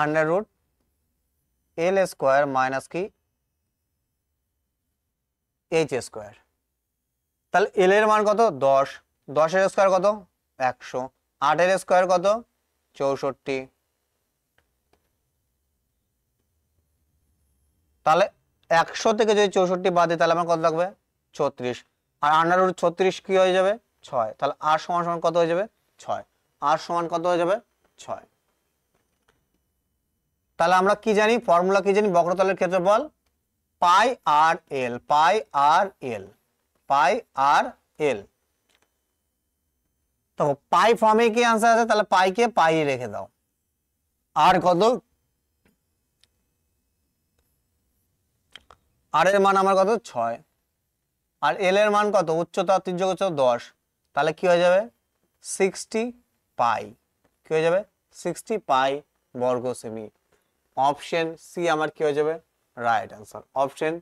under root L square minus কি এইচ স্কোয়ার। তাহলে এল এর মান কত 10, 10 এর স্কোয়ার কত 100, 8 এর স্কোয়ার কত 64। তাহলে 100 থেকে যদি 64 বাদ দিই তাহলে আমার কত লাগবে 36, আর আন্ডার রুট 36 কি হয়ে যাবে 6, তাহলে আর সমান সমান কত হয়ে যাবে 6, আর সমান কত হয়ে যাবে 6। তাহলে আমরা কি জানি, ফর্মুলা কি জানি, বক্রতলের ক্ষেত্রফল পাই আর এল, পাই আর এল, পাই আর এল। তো পাই ফর্মে কি आंसर আছে, তাহলে পাই কে পাই রেখে দাও, আর কত, আর এর মান আমার কত 6, আর এল এর মান কত, উচ্চতা তির্যক উচ্চতা 10, তাহলে কি হয়ে যাবে 60 পাই, কি হয়ে যাবে 60 পাই বর্গ সেমি। অপশন সি আমার কি হয়ে যাবে রাইট आंसर, অপশন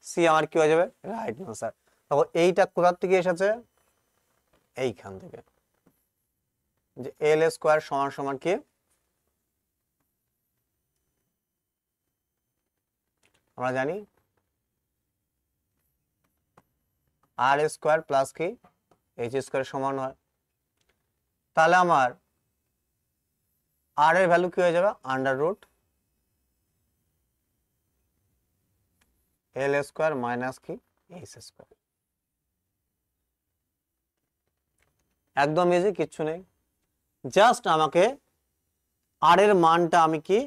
সি আমার কি হয়ে যাবে রাইট आंसर। দেখো এইটা কোথা থেকে এসেছে, এইখান থেকে, যে এল স্কোয়ার সমান সমান কি আমরা জানি আর স্কোয়ার প্লাস কি এইচ স্কোয়ার সমান হয়। তাহলে আমার আর এর ভ্যালু কি হয়ে যাবে under root L square minus কি এইচ স্কোয়ার। একদম ইজি, কিচ্ছু নেই, জাস্ট আমাকে আর এর মানটা আমি কি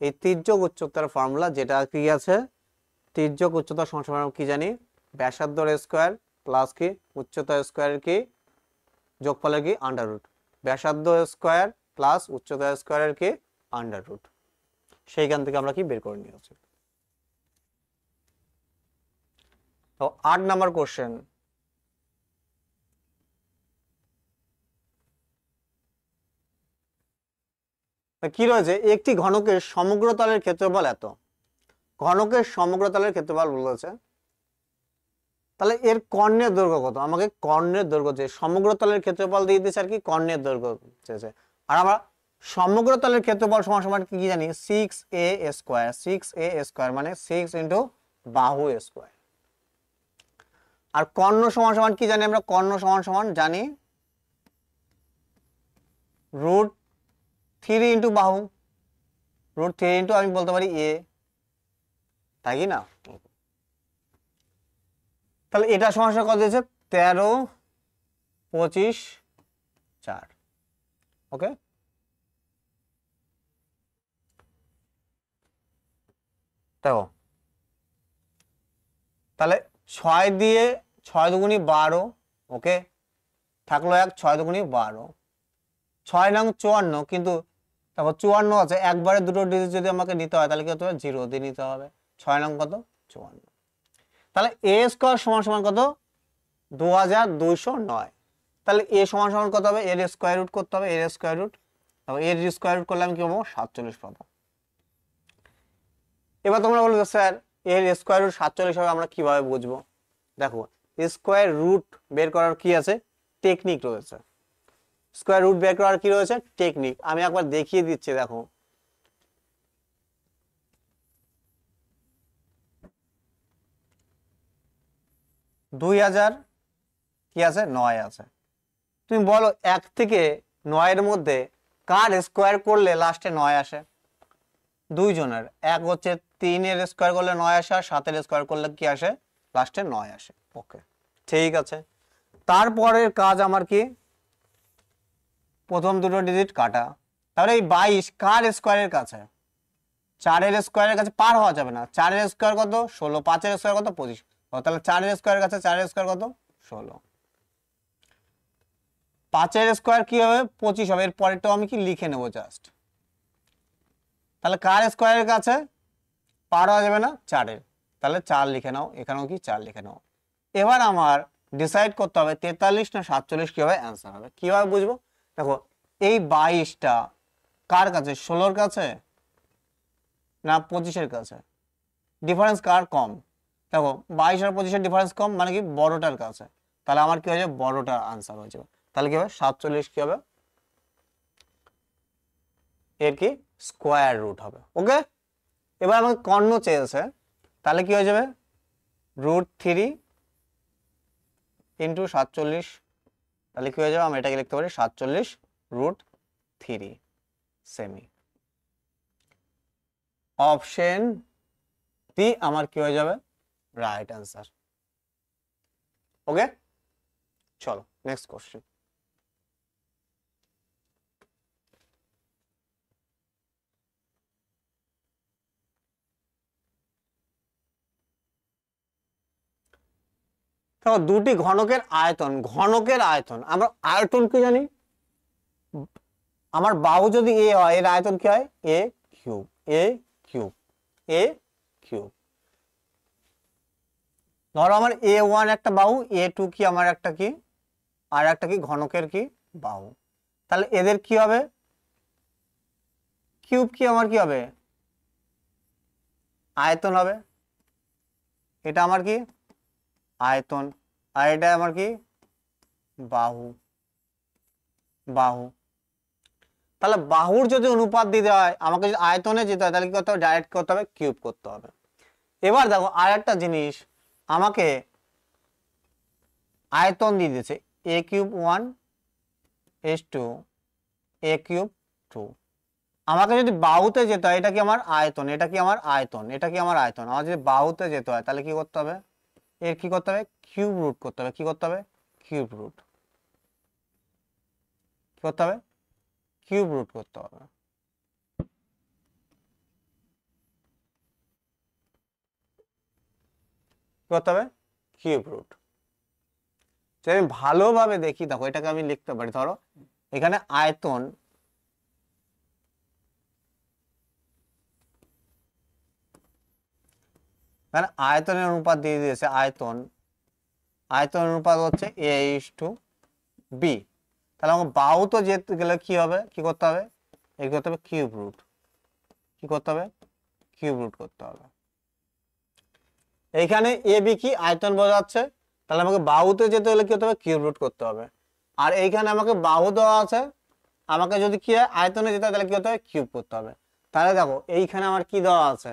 এই তির্যক উচ্চতার ফর্মুলা যেটা কি আছে, তির্যক উচ্চতা সমান সমান কি জানি ব্যাসার্ধ স্কোয়ার প্লাস কি উচ্চতা স্কোয়ারের কি যোগফলের কি আন্ডার রুট, ব্যাসার্ধ স্কোয়ার প্লাস উচ্চতা স্কোয়ারের কি আন্ডার রুট, সেইখান থেকে আমরা কি বের করে নিয়ে আসি। তো 8 নাম্বার কোশ্চেন, কি রয়েছে, একটি ঘনকের সমগ্র তলের ক্ষেত্রফল এত, ঘনকের সমগ্র তলের ক্ষেত্রফল বলেছে, তাহলে এর কর্ণের দৈর্ঘ্য কত, আমাকে কর্ণের দৈর্ঘ্য চেয়ে সমগ্র তলের ক্ষেত্রফল দিয়ে দিয়েছে আর কি কর্ণের দৈর্ঘ্য চেয়েছে। আর আমরা সমগ্র তলের ক্ষেত্রফল সমান সমান কি জানি 6a স্কয়ার, 6a স্কয়ার মানে 6 ইনটু বাহু স্কয়ার। আর কর্ণ সমান সমান কি জানি আমরা, কর্ণ সমান সমান জানি √3 ইনটু বাহু, √3 ইনটু আমি বলতে পারি a, তাই কি না? তাহলে এটা সমান সমান কত দিয়েছে 13, 25, 4। ওকে, দেখো তাহলে 6 দিয়ে 6 দুগুণী 12, ওকে, থাকলো 1, 6 দুগুণী 12, 6 নং 54, কিন্তু দেখো 54 আছে, একবারে দুটো ডিজিট যদি আমাকে নিতে হয় তাহলে কি হতে হবে 0 দিয়ে নিতে হবে, 6 নং কত 54, তাহলে a স্কয়ার সমান সমান কত 2209, তাহলে a সমান সমান কত হবে, এর স্কয়ার রুট করতে হবে, এর স্কয়ার রুট, তাহলে এর স্কয়ার রুট করলে আমি কি পাবো 47 পাবো। এবার তোমরা বলবে স্যার এর স্কয়ার রুট 47 হবে আমরা কিভাবে বুঝবো, দেখো স্কয়ার রুট বের করার কি আছে টেকনিক রয়েছে, স্কয়ার রুট বের করার কি রয়েছে টেকনিক, আমি একবার দেখিয়ে দিচ্ছি। দেখো 2000 কি আছে 9 আছে, তুমি বলো 1 থেকে 9 এর মধ্যে কার স্কয়ার করলে লাস্টে 9 আসে, দুইজনের, এক হচ্ছে 3 এর স্কয়ার করলে 9 আসে, আর 7 এর স্কয়ার করলে কি আসে লাস্টে 9 আসে। ওকে ঠিক আছে, তারপরের কাজ আমার কি প্রথম দুটো ডিজিট কাটা, তাহলে এই 22 কার স্কয়ারের কাছে, 4 এর স্কয়ারের কাছে পার হওয়া যাবে না, 4 এর স্কয়ার কত 16, 5 এর স্কয়ার কত 25, তাহলে 4 এর স্কয়ারের কাছে 4 এর স্কয়ার কত 16, 5 এর স্কয়ার কি হবে 25 হবে, এর পরেরটাও আমি কি লিখে নেব জাস্ট, তাহলে কার স্কয়ারের কাছে পার হওয়া যাবে না 4 এর, তাহলে 4 লিখে নাও, এখানেও কি 4 লিখে নাও। এবার আমার ডিসাইড করতে হবে 43 না 47 কি হবে অ্যান্সার হবে, কিভাবে বুঝবো, দেখো এই 22টা কার কাছে 16 এর কাছে না 25 এর কাছে, ডিফারেন্স কার কম, দেখো 22 আর 25 এর ডিফারেন্স কম মানে কি বড়টার কাছে, তাহলে আমার কি হয়ে যাবে বড়টার আনসার হয়ে যাবে, তাহলে কি হবে 47 কি হবে এর কি স্কয়ার রুট হবে। ওকে, এবার আমাকে কর্ণ চেয়েছে, তাহলে কি হয়ে যাবে √3 ইন্টু 47, তাহলে কি হয়ে যাবে আমরা এটাকে লিখতে পারি 47√3 সেমি, অপশন বি আমার কি হয়ে যাবে রাইট অ্যান্সার। ওকে চলো নেক্সট কোশ্চেন, দেখো দুটি ঘনকের আয়তন, ঘনকের আয়তন আমরা আয়তন কি জানি, আমার বাহু যদি এ হয় এর আয়তন কি হয় এ কিউব, এ কিউব, এ কিউব, ধরো আমার A1 একটা বাহু, A2 কি আমার একটা কি আর একটা কি ঘনকের কি বাহু, তাহলে এদের কি হবে কিউব কি আমার কি হবে আয়তন হবে, এটা আমার কি আয়তন, আর এটা আমার কি বাহু, বাহু, তাহলে বাহুর যদি অনুপাত দিতে হয় আমাকে যদি আয়তনে যেতে হয় তাহলে কি করতে হবে ডাইরেক্ট করতে হবে কিউব করতে হবে। এবার দেখো আর একটা জিনিস, আমাকে আয়তন দিয়ে দিয়েছে a কিউব 1 = a কিউব 2, আমাকে যদি বাহুতে যেতে হয় এটা কি আমার আয়তন, এটা কি আমার আয়তন, এটা কি আমার আয়তন, আমার যদি বাহুতে যেতে হয় তাহলে কি করতে হবে এর কি করতে হবে কিউব রুট করতে হবে, কি করতে হবে কিউব রুট, কি করতে হবে কিউব রুট করতে হবে। কি করতে হবে কিউব রুট, যদি আমি ভালোভাবে দেখি, দেখো এটাকে আমি লিখতে পারি, ধরো এখানে আয়তন মানে আয়তনের অনুপাত দিয়ে দিয়েছে, আয়তনের অনুপাত হচ্ছে a:b। তাহলে আমাকে বাহু তো যেতে গেলে কি হবে, কি করতে হবে, এই করতে হবে কিউব রুট, কি করতে হবে, কিউব রুট করতে হবে। এইখানে এ বি কি আয়তন বোঝাচ্ছে, তাহলে আমাকে বাহুতে যেতে হলে কি করতে হবে, কিউব রুট করতে হবে। আর এইখানে আমাকে বাহু দেওয়া আছে, আমাকে যদি কি হয় আয়তনে যেতে হয় তাহলে কি করতে হবে, কিউব করতে হবে। তাহলে দেখো এইখানে আমার কি দেওয়া আছে,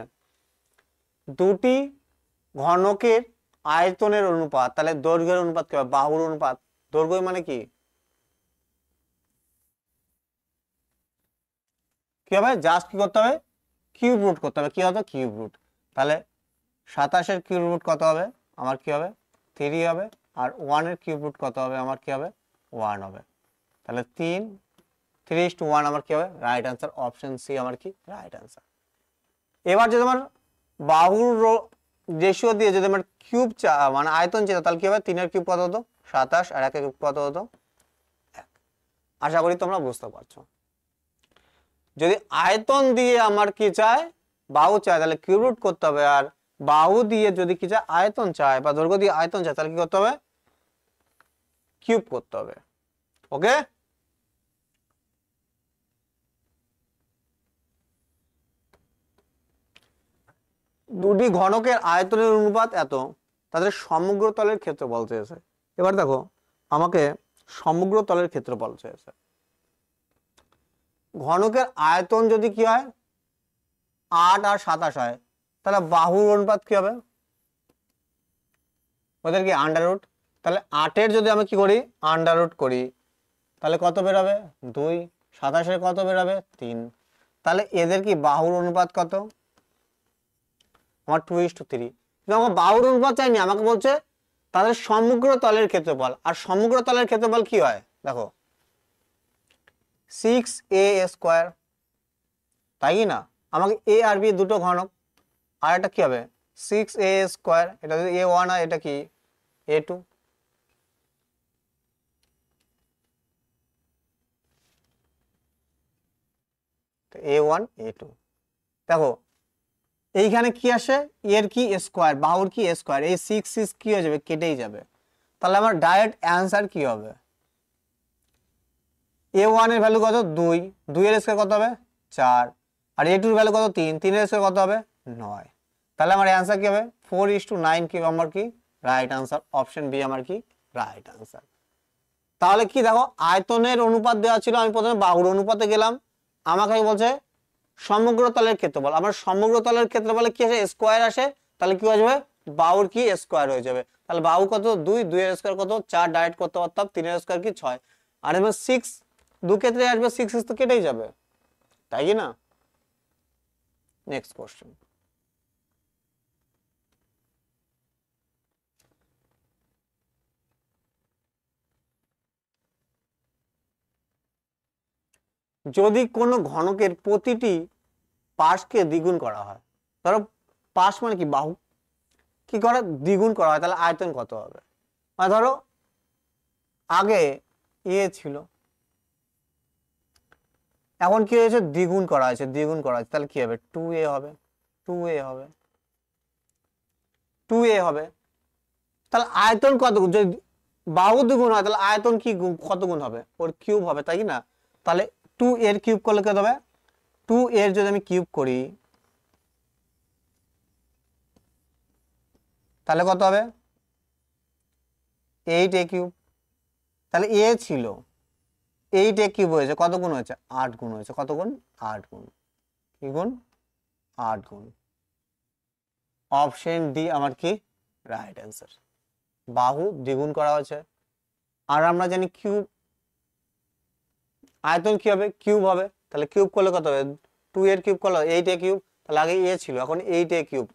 দুটি ঘনকের আয়তনের অনুপাত, তাহলে দৈর্ঘ্যের অনুপাত কি হবে, বাহুর অনুপাত। দৈর্ঘ্য মানে কি কি হবে, জাস্ট কি করতে হবে, কিউব রুট করতে হবে। কি হবে, কিউব রুট। তাহলে 27-এর কিউব রুট কত হবে, আমার কি হবে 3 হবে। আর 1-এর কিউব রুট কত হবে, আমার কি হবে 1 হবে। তাহলে 3:1 আমার কি হবে, রাইট আনসার, অপশন সি আমার কি রাইট আনসার। এবার যদি আমার বাহুর রেশিও দিয়ে যদি আমার কিউব মানে আয়তন চেয়ে, তাহলে কি হবে, 3-এর কিউব কত হতো 27, আর 1-এর কিউব কত হতো 1। আশা করি তোমরা বুঝতে পারছো। যদি আয়তন দিয়ে আমার কি চায়, বাহু চায়, তাহলে কিউব রুট করতে হবে। আর বাহু দিয়ে যদি কি চায়, আয়তন চায় বা দৈর্ঘ্য দিয়ে আয়তন চায়, তাহলে কি করতে হবে, কিউব করতে হবে। ওকে, দুটি ঘনকের আয়তনের অনুপাত এত, তাদের সমগ্র তলের ক্ষেত্রফল চেয়েছে। এবার দেখো আমাকে সমগ্র তলের ক্ষেত্রফল চেয়েছে। ঘনকের আয়তন যদি কি হয় 8 আর 27 হয়, তাহলে বাহুর অনুপাত কি হবে, ওদের কি আন্ডার রুট। তাহলে 8-এর যদি আমি কি করি আন্ডার রুট করি, তাহলে কত বেরোবে 2, 27-এর কত বেরোবে 3। তাহলে এদের কি বাহুর অনুপাত কত, আমার 2:3। কিন্তু আমার বাহুর অনুপাত চাইনি, আমাকে বলছে তাদের সমগ্র তলের ক্ষেত্রফল। আর সমগ্র তলের ক্ষেত্রফল কি হয়, দেখো 6a², তাই কি না। আমাকে এ আর বি দুটো ঘনক, আর এটা কি হবে 6a², এটা যদি a1 হয়, এটা কি a2। a1 a2, দেখো এইখানে কি আসে, এর কি স্কোয়ার, বাহুর কি স্কোয়ার, এই 6 কি হয়ে যাবে, কেটেই যাবে। তাহলে আমার ডাইরেক্ট অ্যান্সার কি হবে, a1 এর ভ্যালু কত 2, 2 এর স্কোয়ার কত হবে 4, আর a2 এর ভ্যালু কত 3, 3 এর স্কোয়ার কত হবে 9। তাহলে আমার অ্যান্সার কি হবে 4:9 কি আমার কি রাইট আনসার, অপশন বি আমার কি রাইট আনসার। তাহলে কি দেখো আয়তনের অনুপাত দেওয়া ছিল, আমি প্রথমে বাহুর অনুপাতে গেলাম, আমাকে বলছে সমগ্র তলের ক্ষেত্রফল। আমার সমগ্র তলের ক্ষেত্রফলে কি আসে, স্কোয়ার আসে, তাহলে কি হয়ে যাবে বাহুর কি স্কোয়ার হয়ে যাবে। তাহলে বাহু কত 2, 2 এর স্কোয়ার কত 4, ডাইরেক্ট করতে পারতাম, 3 এর স্কোয়ার কি 6, আর এবার 6 দু ক্ষেত্রে আসবে 6 তো কেটেই যাবে, তাই কি না। নেক্সট কোশ্চেন, যদি কোনো ঘনকের প্রতিটি পাশকে দ্বিগুণ করা হয়, ধরো পাশ মানে কি বাহু, কি করে দ্বিগুণ করা হয়, তাহলে আয়তন কত হবে। আর ধরো আগে এ ছিল, এখন কি হয়েছে দ্বিগুণ করা হয়েছে, দ্বিগুণ করা হয়েছে, তাহলে কি হবে 2a হবে, 2a হবে, 2a হবে। তাহলে আয়তন কত গুণ, যদি বাহু দ্বিগুণ হয় তাহলে আয়তন কি কত গুণ হবে, ওর কিউব হবে, তাই না। তাহলে 2 এর কিউব করলে কত হবে, 2 এর যদি আমি কিউব করি তাহলে কত হবে 8a কিউব। তাহলে এ ছিল 8a কিউব হয়েছে, কত গুণ হয়েছে 8 গুণ হয়েছে, কত গুণ 8 গুণ, কি গুণ 8 গুণ। অপশন ডি আমার কি রাইট অ্যান্সার, বাহু দ্বিগুণ করা হয়েছে। আর আমরা জানি কিউব, আয়তন কি হবে কিউব হবে, তাহলে কিউব করলে কত হবে 2 এর কিউব করলে 8a কিউব, তাহলে আগে এ ছিল এখন 8a কিউব,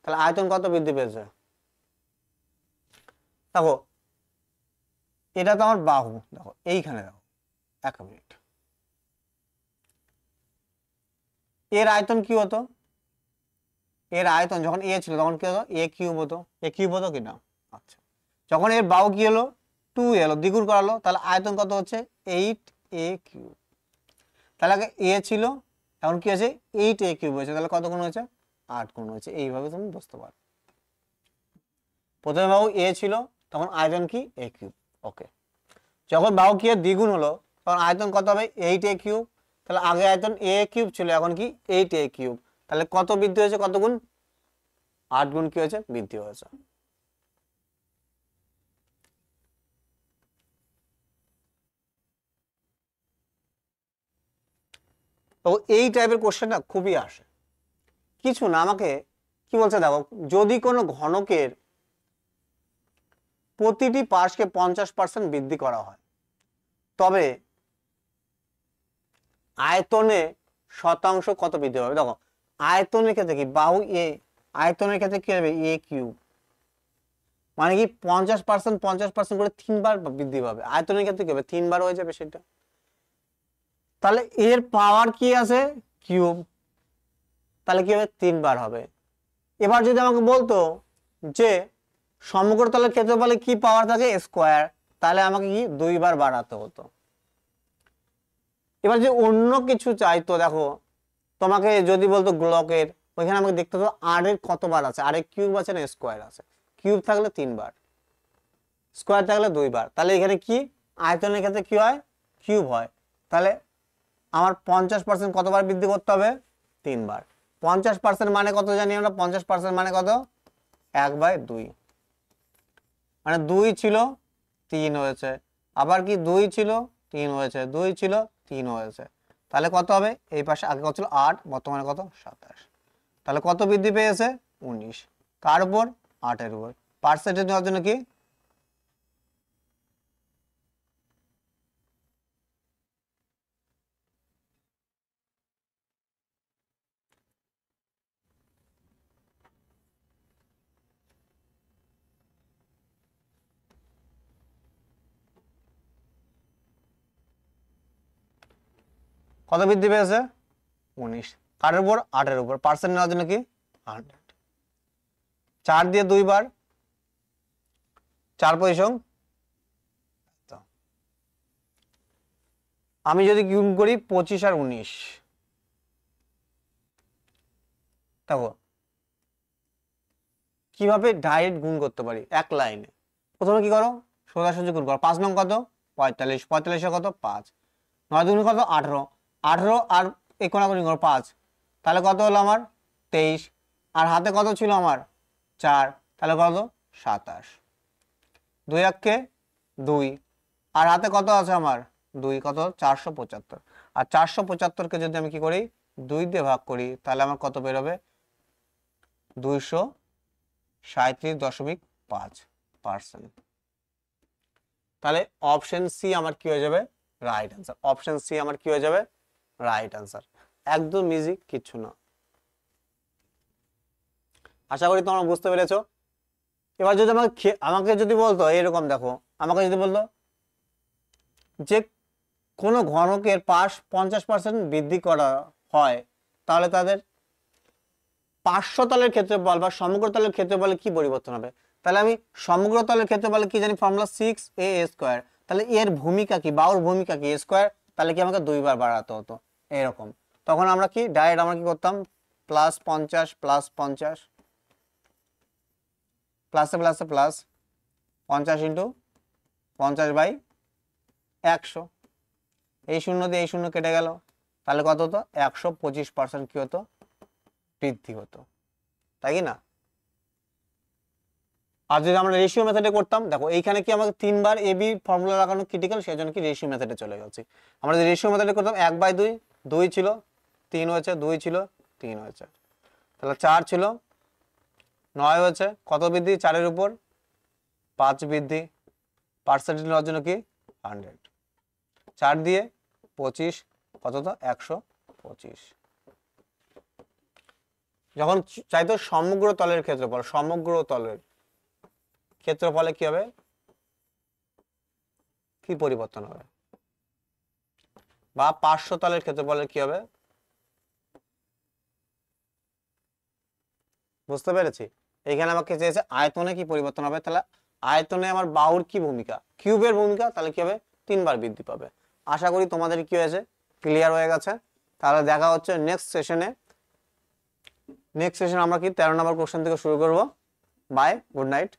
তাহলে আয়তন কত বৃদ্ধি পেয়েছে। দেখো এটা তো আমার বাহু, দেখো এইখানে দেখো 1 মিনিট, এর আয়তন কি হতো, এর আয়তন যখন এ ছিল তখন কি হতো এ কিউব হতো, এ কিউব হতো কিনা। আচ্ছা, যখন এর বাহু কি হলো 2 এলো, দ্বিগুণ করালো, তাহলে আয়তন কত হচ্ছে 8a³। তাহলে আগে a ছিল, এখন কি আছে 8a³ হয়েছে, তাহলে কত গুণ হয়েছে 8 গুণ হয়েছে। এইভাবে তুমি বুঝতে পারো। প্রথমে বাহু a ছিল, তখন আয়তন কি a³। ওকে, যখন বাহু কি দ্বিগুণ হলো তখন আয়তন কত হবে 8a³। তাহলে আগে আয়তন a³ ছিল, এখন কি 8a³। তাহলে কত বৃদ্ধি হয়েছে, কত গুণ 8 গুণ কি হয়েছে বৃদ্ধি হয়েছে। তো এই টাইপের কোশ্চেনটা খুবই আসে। কিছু না, আমাকে কি বলছে দেখো, যদি কোনো ঘনকের প্রতিটি পার্শ্বকে 50% বৃদ্ধি করা হয়, তবে আয়তনে শতাংশ কত বৃদ্ধি হবে। দেখো আয়তনের ক্ষেত্রে কি বাহু এ, আয়তনের ক্ষেত্রে কি হবে a³, মানে কি 50% 50% করে 3 বার বৃদ্ধি পাবে। আয়তনের ক্ষেত্রে কি হবে 3 বার হয়ে যাবে সেটা। তাহলে এর পাওয়ার কি আছে কিউব, তাহলে কি হবে 3 বার হবে। এবার যদি আমাকে বলতো যে সমগ্র তলের ক্ষেত্রফলে কি পাওয়ার থাকে স্কয়ার, তাহলে আমাকে কি 2 বার বাড়াতে হতো। এবার যে অন্য কিছু চাইতো, দেখো তোমাকে যদি বলতো গোলকের, ওইখানে আমাকে দেখতে হতো আর এর কতবার আছে, আর এর কিউব আছে না স্কয়ার আছে। কিউব থাকলে 3 বার, স্কয়ার থাকলে 2 বার। তাহলে এখানে কি আয়তনের ক্ষেত্রে কি হয় কিউব হয়। তাহলে আমার 50% কতবার বৃদ্ধি করতে হবে 3 বার। 50% মানে কত জানি আমরা, 50% মানে কত 1/2, মানে 2 ছিল 3 হয়েছে, আবার কি 2 ছিল 3 হয়েছে, 2 ছিল 3 হয়েছে। তাহলে কত হবে, এই পাশে আগে কত ছিল 8, বর্তমানে কত 27। তাহলে কত বৃদ্ধি পেয়েছে 19। কার উপর 8 এর উপর। পার্সেন্টেজ নেওয়ার জন্য কি কত বৃদ্ধি পেয়েছে 19। কার উপর 8 এর উপর। পার্সেন্ট নেওয়ার জন্য কি 100। 4 দিয়ে 2 বার, 4 পয়সং। আমি যদি গুণ করি 25 আর 19, দেখো কিভাবে ডাইরেক্ট গুণ করতে পারি এক লাইনে। প্রথমে কি করো, সোজাসুজি গুণ করো। 5 নং কত 45, 45 কত 5, 9 দুগুণ কত 18, 18 আর এই কোণাকুণি করো 5, তাহলে কত হলো আমার 23। আর হাতে কত ছিল আমার 4, তাহলে কত 27। 2 একে 2, আর হাতে কত আছে আমার 2, কত 475। আর 475কে যদি আমি কি করি 2 দিয়ে ভাগ করি, তাহলে আমার কত বেরোবে 237.5%। তাহলে অপশন সি আমার কি হয়ে যাবে রাইট অ্যান্সার। অপশন সি আমার কি হয়ে যাবে রাইট অ্যান্সার। একদম ইজি, কিচ্ছু না। আশা করি তোমরা বুঝতে পেরেছো। এবার যদি আমাকে যদি বলতো এরকম, দেখো আমাকে যদি বলতো যে কোনো ঘনকের পাশ 50% বৃদ্ধি করা হয়, তাহলে তাদের পার্শ্ব তলের ক্ষেত্রফল বা সমগ্র তলের ক্ষেত্রফলে কি পরিবর্তন হবে। তাহলে আমি সমগ্র তলের ক্ষেত্রফলে কি জানি, ফর্মুলা 6a²। তাহলে এর ভূমিকা কি, বাহুর ভূমিকা কি স্কয়ার, তাহলে কি আমাকে 2 বার বাড়াতে হতো এরকম। তখন আমরা কি ডাইরেক্ট আমরা কি করতাম +50 +50, প্লাসে প্লাসে প্লাস 50 × 50/100। এই শূন্য দিয়ে এই শূন্য কেটে গেল, তাহলে কত হতো 125% কি হতো বৃদ্ধি হতো, তাই কি না। আর যদি আমরা রেশিও মেথডে করতাম, দেখো এইখানে কি আমাকে 3 বার এ বি ফর্মুলা লাগানো ক্রিটিক্যাল, সেই জন্য কি রেশিও মেথডে চলে গেছি। আমরা যদি রেশিও মেথডে করতাম 1/2, 2 ছিল 3 হয়েছে, 2 ছিল 3 হয়েছে, তাহলে 4 ছিল 9 হয়েছে, কত বৃদ্ধি 4 এর উপর 5 বৃদ্ধি। পার্সেন্টেজ নেওয়ার জন্য কি 100, 4 দিয়ে 25, কত তো 125। যখন চাইতো সমগ্র তলের ক্ষেত্রফল, সমগ্র তলের ক্ষেত্রফলে কি হবে, কি পরিবর্তন হবে, বা পার্শ্ব তলের ক্ষেত্রফলে কি হবে, বুঝতে পেরেছি। এখানে আমাকে চেয়েছে আয়তনে কি পরিবর্তন হবে, তাহলে আয়তনে আমার বাহুর কি ভূমিকা, কিউবের ভূমিকা, তাহলে কি হবে 3 বার বৃদ্ধি পাবে। আশা করি তোমাদের কি হয়েছে, ক্লিয়ার হয়ে গেছে। তাহলে দেখা হচ্ছে নেক্সট সেশনে। নেক্সট সেশন আমরা কি 13 নম্বর কোশ্চেন থেকে শুরু করব। Bye, good night.